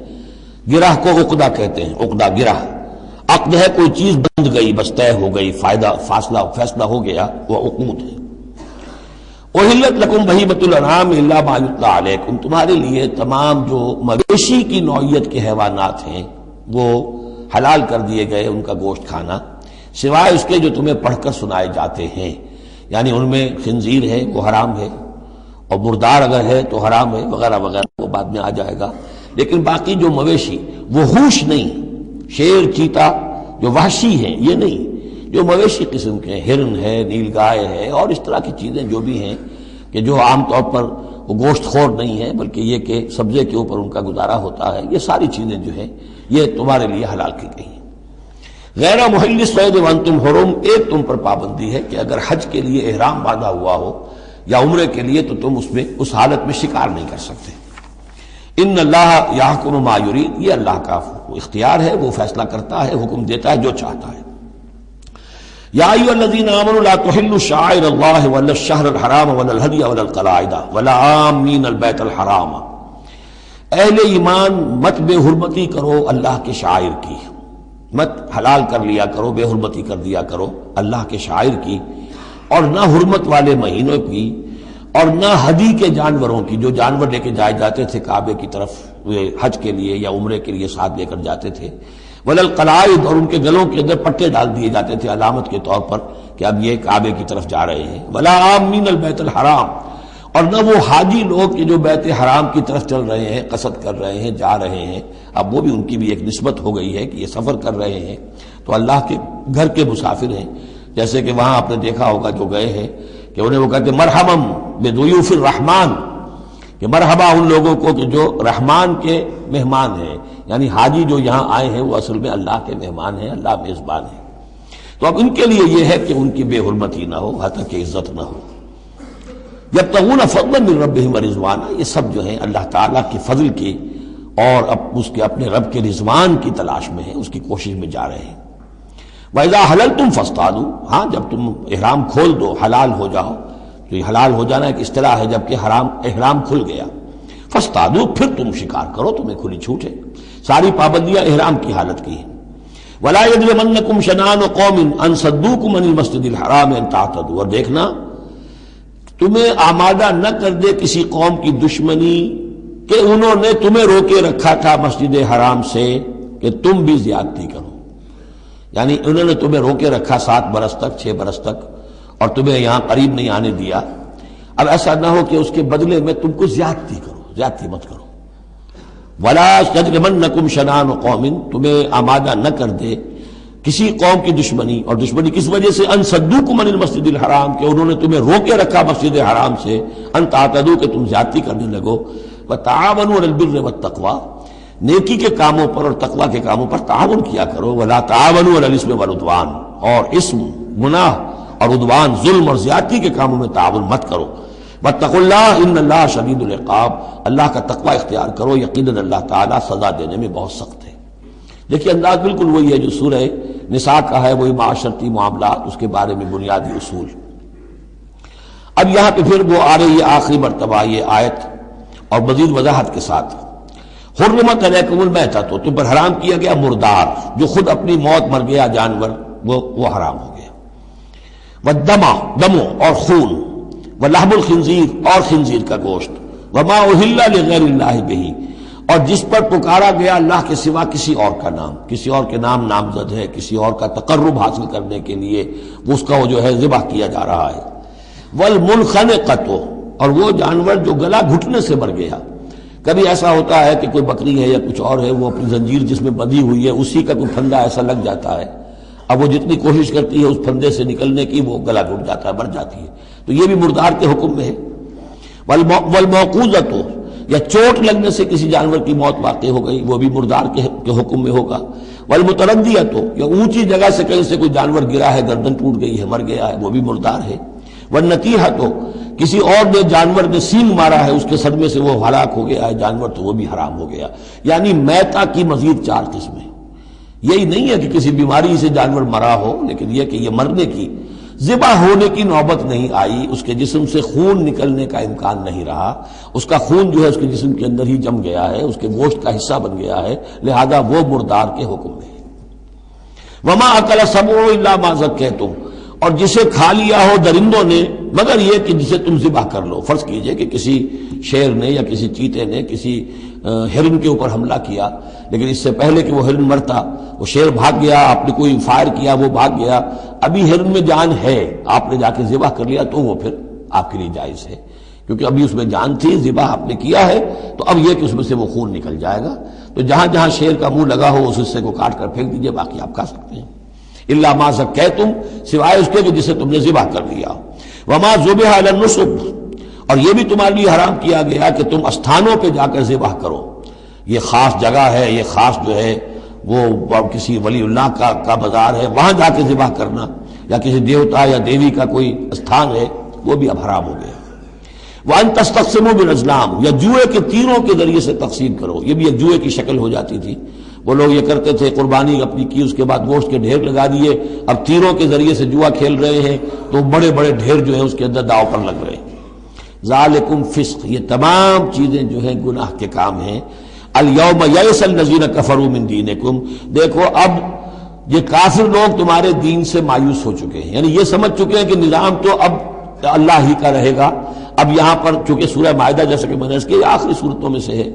گرہ کو عقدہ کہتے ہیں، عقدہ گرہ، عقد ہے کوئی چیز بند گئی، بس طے ہو گئی، فیصلہ ہو گیا، وہ عقود ہے۔ احلت لکم بہیمۃ الانعام الا ما یتلی علیکم، تمہارے لیے تمام جو مویشی کی نوعیت کے حیوانات ہیں وہ حلال کر دیے گئے، ان کا گوشت کھانا، سوائے اس کے جو تمہیں پڑھ کر سنائے جاتے ہیں، یعنی ان میں خنزیر ہے وہ حرام ہے، اور مردار اگر ہے تو حرام ہے، وغیرہ وغیرہ، وہ بعد میں آ جائے گا۔ لیکن باقی جو مویشی، وہ ہوش نہیں، شیر چیتا جو وحشی ہیں یہ نہیں، جو مویشی قسم کے، ہرن ہے، نیل گائے ہے، اور اس طرح کی چیزیں جو بھی ہیں کہ جو عام طور پر وہ گوشت خور نہیں ہے، بلکہ یہ کہ سبزے کے اوپر ان کا گزارا ہوتا ہے، یہ ساری چیزیں جو ہیں یہ تمہارے لیے حلال کی گئی ہیں۔ غیر محل الصید وانتم حرم، ایک تم پر پابندی ہے کہ اگر حج کے لیے احرام باندھا ہوا ہو یا عمرے کے لیے تو تم اس حالت میں شکار نہیں کر سکتے۔ ان اللہ یحکم ما یرید، یہ اللہ کا اختیار ہے، وہ فیصلہ کرتا ہے، حکم دیتا ہے جو چاہتا ہے۔ یا ایھا الذین آمنوا لا تحلوا شعائر اللہ ولا الشہر الحرام ولا الہدی ولا القلائد ولا عامین البیت الحرام، اہل ایمان مت بے حرمتی کرو اللہ کے شعائر کی، مت حلال کر لیا کرو، بے حرمتی کر دیا کرو اللہ کے شعائر کی، اور نہ حرمت والے مہینوں کی، اور نہ ہدی کے جانوروں کی، جو جانور لے کے جائے جاتے تھے کعبے کی طرف حج کے لیے یا عمرے کے لیے ساتھ لے کر جاتے تھے، ولا القلائد، اور ان کے گلوں کے اندر پٹے ڈال دیے جاتے تھے علامت کے طور پر کہ اب یہ کعبے کی طرف جا رہے ہیں، ولا عامین البیت الحرام، اور نہ وہ حاجی لوگ کہ جو بیت حرام کی طرف چل رہے ہیں، قصد کر رہے ہیں، جا رہے ہیں، اب وہ بھی ان کی بھی ایک نسبت ہو گئی ہے کہ یہ سفر کر رہے ہیں تو اللہ کے گھر کے مسافر ہیں۔ جیسے کہ وہاں آپ نے دیکھا ہوگا جو گئے ہیں کہ انہیں وہ کہتے ہیں مرحبا بضیوف الرحمن، کہ مرحبا ان لوگوں کو کہ جو رحمان کے مہمان ہیں، یعنی حاجی جو یہاں آئے ہیں وہ اصل میں اللہ کے مہمان ہیں، اللہ میزبان ہے۔ تو اب ان کے لیے یہ ہے کہ ان کی بے حرمتی نہ ہو، حتیٰ کہ عزت نہ ہو۔ یبتغون فضلا من ربہم ورضوانا، یہ سب جو ہیں اللہ تعالیٰ کے فضل کی اور اس کے اپنے رب کے رضوان کی تلاش میں ہیں، اس کی کوشش میں جا رہے ہیں۔ وَإِذَا حَلَلْتُمْ فَاصْطَادُوا، ہاں جب تم احرام کھول دو، حلال ہو جاؤ، تو یہ حلال ہو جانا ایک اصطلاح ہے جب کہ احرام کھل گیا، فَاصْطَادُوا، پھر تم شکار کرو، تمہیں کھلی چھوٹ ہے، ساری پابندیاں احرام کی حالت کی ہیں۔ وَلَا يَجْرِمَنَّكُمْ شَنَآنُ قَوْمٍ أَن صَدُّوكُمْ عَنِ الْمَسْجِدِ الْحَرَامِ أَن تَعْتَدُوا، اور دیکھنا تمہیں آمادہ نہ کر دے کسی قوم کی دشمنی کہ انہوں نے تمہیں روکے رکھا تھا مسجد حرام سے کہ تم بھی زیادتی کرو، یعنی انہوں نے تمہیں روکے رکھا 7 برس تک، 6 برس تک، اور تمہیں یہاں قریب نہیں آنے دیا، اب ایسا نہ ہو کہ اس کے بدلے میں تم کو زیادتی کرو، زیادتی مت کرو۔ وَلَا يَجْرِمَنَّكُمْ شَنَآنُ قَوْمٍ، تمہیں آمادہ نہ کر دے کسی قوم کی دشمنی، اور دشمنی کس وجہ سے، ان صدوکم عن المسجد الحرام، کہ انہوں نے تمہیں روکے رکھا مسجد حرام سے، ان تعتدوا، کہ تم زیادتی کرنے لگو، وتعاونوا علی البر والتقوی، نیکی کے کاموں پر اور تقوی کے کاموں پر تعاون کیا کرو، ولا تعاونوا علی الاثم والعدوان، اور اسم، گناہ اور عدوان، ظلم اور زیادتی کے کاموں میں تعاون مت کرو، واتقوا اللہ ان اللہ شدید العقاب، اللہ کا تقوی اختیار کرو، یقیناً اللہ تعالیٰ سزا دینے میں بہت سخت ہے۔ دیکھیے انداز بالکل وہی ہے جو سورہ نساء کا ہے، وہی معاشرتی معاملات، اس کے بارے میں بنیادی اصول۔ اب یہاں پہ پھر وہ آ رہی ہے آخری مرتبہ یہ آیت، اور مزید وضاحت کے ساتھ، حرمت علیکم المیتۃ، تم پر حرام کیا گیا مردار، جو خود اپنی موت مر گیا جانور، وہ حرام ہو گیا، والدم، دمو اور خون، ولحم الخنزیر اور خنزیر کا گوشت، وما اہل لغیر اللہ بہ، اور جس پر پکارا گیا اللہ کے سوا کسی اور کا نام، کسی اور کے نام نامزد ہے، کسی اور کا تقرب حاصل کرنے کے لیے اس کا وہ جو ہے ذبح کیا جا رہا ہے، والمنخنقۃ، اور وہ جانور جو گلا گھٹنے سے مر گیا۔ کبھی ایسا ہوتا ہے کہ کوئی بکری ہے یا کچھ اور ہے، وہ اپنی زنجیر جس میں بندھی ہوئی ہے اسی کا کوئی پھندا ایسا لگ جاتا ہے، اب وہ جتنی کوشش کرتی ہے اس پھندے سے نکلنے کی، وہ گلا گھٹ جاتا ہے، مر جاتی ہے، تو یہ بھی مردار کے حکم میں ہے۔ والموقوذۃ، یا چوٹ لگنے سے کسی جانور کی موت واقع ہو گئی، وہ بھی مردار کے حکم میں ہوگا۔ والمتردیۃ، یا اونچی جگہ سے کہیں سے کوئی جانور گرا ہے، گردن ٹوٹ گئی ہے، مر گیا ہے، وہ بھی مردار ہے۔ والنطیحۃ، کسی اور نے جانور نے سینگ مارا ہے، اس کے صدمے سے وہ ہلاک ہو گیا ہے جانور، تو وہ بھی حرام ہو گیا۔ یعنی میتہ کی مزید 4 قسمیں، یہی نہیں ہے کہ کسی بیماری سے جانور مرا ہو، لیکن یہ کہ یہ مرنے کی، ذبح ہونے کی نوبت نہیں آئی، اس کے جسم سے خون نکلنے کا امکان نہیں رہا، اس کا خون جو ہے اس کے جسم کے اندر ہی جم گیا ہے، اس کے گوشت کا حصہ بن گیا ہے، لہذا وہ مردار کے حکم میں ہے۔ وما اکل السبع الا ما ذکیتم، اور جسے کھا لیا ہو درندوں نے مگر یہ کہ جسے تم ذبح کر لو۔ فرض کیجئے کہ کسی شیر نے یا کسی چیتے نے کسی ہرن کے اوپر حملہ کیا، لیکن اس سے پہلے کہ وہ ہرن مرتا وہ شیر بھاگ گیا، آپ نے کوئی فائر کیا وہ بھاگ گیا، ابھی ہرن میں جان ہے، آپ نے جا کے ذبح کر لیا، تو وہ پھر آپ کے لیے جائز ہے، کیونکہ ابھی اس میں جان تھی، ذبح آپ نے کیا ہے، تو اب یہ کہ اس میں سے وہ خون نکل جائے گا، تو جہاں جہاں شیر کا منہ لگا ہو اس حصے کو کاٹ کر پھینک دیجئے، باقی آپ کھا سکتے ہیں۔ الا ما ذکیتم، سوائے اس کے کہ جسے تم نے ذبح کر لیا۔ وما ذبح علی النصب، اور یہ بھی تمہارے لیے حرام کیا گیا کہ تم استھانوں پہ جا کر ذبح کرو، یہ خاص جگہ ہے، یہ خاص جو ہے وہ کسی ولی اللہ کا بازار ہے، وہاں جا کے ذبح کرنا، یا کسی دیوتا یا دیوی کا کوئی استھان ہے، وہ بھی اب حرام ہو گیا۔ وَأَن تَسْتَقْسِمُوا بِالْأَزْلَامِ، یا جوئے کے تیروں کے ذریعے سے تقسیم کرو، یہ بھی ایک جوئے کی شکل ہو جاتی تھی، وہ لوگ یہ کرتے تھے، قربانی اپنی کی، اس کے بعد گوشت کے ڈھیر لگا دیے، اب تیروں کے ذریعے سے جوا کھیل رہے ہیں، تو بڑے بڑے ڈھیر جو ہیں اس کے اندر داؤ پر لگ رہے ہیں۔ ذالکم فسق، یہ تمام چیزیں جو ہیں گناہ کے کام ہیں۔ الیوم یئس الذین کفروا من دینکم، دیکھو اب یہ کافر لوگ تمہارے دین سے مایوس ہو چکے ہیں، یعنی یہ سمجھ چکے ہیں کہ نظام تو اب اللہ ہی کا رہے گا۔ اب یہاں پر چونکہ سورہ مائدہ جیسا کہ میں نے اس کی آخری صورتوں میں سے ہے،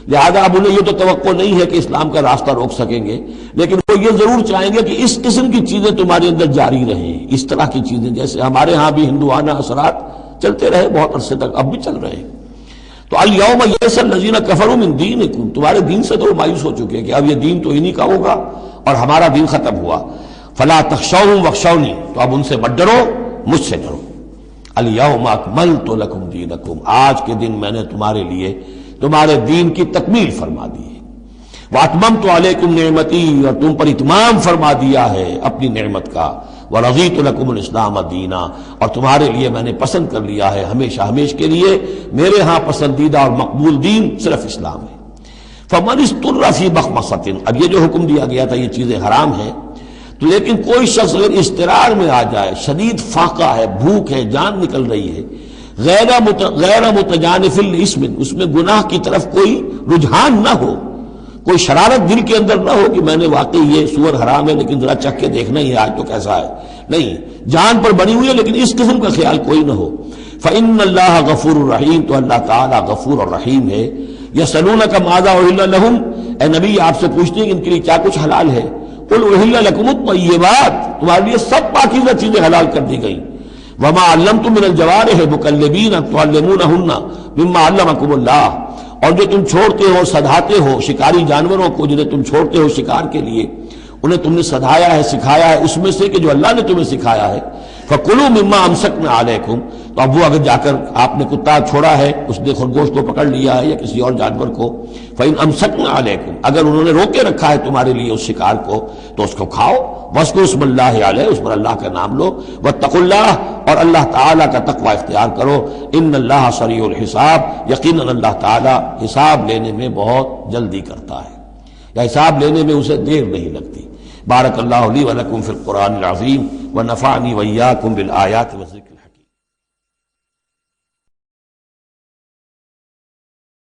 لہذا اب انہیں یہ تو توقع نہیں ہے کہ اسلام کا راستہ روک سکیں گے، لیکن وہ یہ ضرور چاہیں گے کہ اس قسم کی چیزیں تمہارے اندر جاری رہیں، اس طرح کی چیزیں جیسے ہمارے ہاں بھی ہندوانہ اثرات چلتے رہے بہت عرصے تک، اب بھی چل رہے ہیں۔ تو الیوم یئس الذین کفروا من دینکم، تمہارے دین سے تو وہ مایوس ہو چکے ہیں کہ اب یہ دین تو انہی کا ہوگا اور ہمارا دین ختم ہوا۔ فلا تخشوهم واخشونی، تو اب ان سے مت ڈرو، مجھ سے ڈرو۔ الیوم اکملت لکم دینکم، آج کے دن میں نے تمہارے لیے تمہارے دین کی تکمیل فرما دی ہے۔ واتممت علیکم نعمتی، اور تم پر اتمام فرما دیا ہے اپنی نعمت کا۔ ورضیت لکم الاسلام دینا، اور تمہارے لیے میں نے پسند کر لیا ہے ہمیشہ ہمیش کے لیے میرے ہاں پسندیدہ اور مقبول دین صرف اسلام ہے۔ فمن اضطر فی مخمصۃ، اب یہ جو حکم دیا گیا تھا یہ چیزیں حرام ہیں، تو لیکن کوئی شخص اگر اضطرار میں آ جائے، شدید فاقہ ہے، بھوک ہے، جان نکل رہی ہے، غیر متجانف لاسم، اس میں گناہ کی طرف کوئی رجحان نہ ہو، کوئی شرارت دل کے اندر نہ ہو کہ میں نے واقعی یہ سور حرام ہے لیکن ذرا چکھ کے دیکھنا ہی ہے آج تو کیسا ہے، نہیں، جان پر بنی ہوئی ہے لیکن اس قسم کا خیال کوئی نہ ہو۔ فإن اللہ غفور الرحیم، تو اللہ تعالیٰ غفور اور رحیم ہے۔ یسألونک ماذا أحل لهم، اے نبی آپ سے پوچھتے ہیں کہ ان کے لیے کیا کچھ حلال ہے۔ قل أحل لكم الطیبات، تمہارے لیے سب پاکیزہ چیزیں حلال کر دی گئیں۔ وما علمتم من الجوارح مکلبین تعلمونہن مما علمکم اللہ، اور جو تم چھوڑتے ہو سدھاتے ہو شکاری جانوروں کو، جنہیں تم چھوڑتے ہو شکار کے لیے، انہیں تم نے سدھایا ہے، سکھایا ہے اس میں سے کہ جو اللہ نے تمہیں سکھایا ہے۔ فَكُلُوا مِمَّا أَمْسَكْنَا عَلَيْكُمْ، تو اب وہ اگر جا کر آپ نے کتا چھوڑا ہے، اس نے خرگوش کو پکڑ لیا ہے یا کسی اور جانور کو، فَإِنْ أَمْسَكْنَا عَلَيْكُمْ، اگر انہوں نے روکے رکھا ہے تمہارے لیے اس شکار کو تو اس کو کھاؤ۔ وَاذْكُرُوا اسْمَ اللَّهِ عَلَيْهِ، اس پر اللہ کا نام لو۔ وَاتَّقُوا اللَّهَ، اور اللہ تعالیٰ کا تقوی اختیار کرو۔ إِنَّ اللَّهَ سَرِيعُ الْحِسَابِ، یقیناً اللہ تعالیٰ حساب لینے میں بہت جلدی کرتا ہے۔ یا حساب لینے میں اسے دیر نہیں لگتی۔ بارک اللہ لی و لکم فی القرآن العظیم ونفعنی وإیاکم بالآیات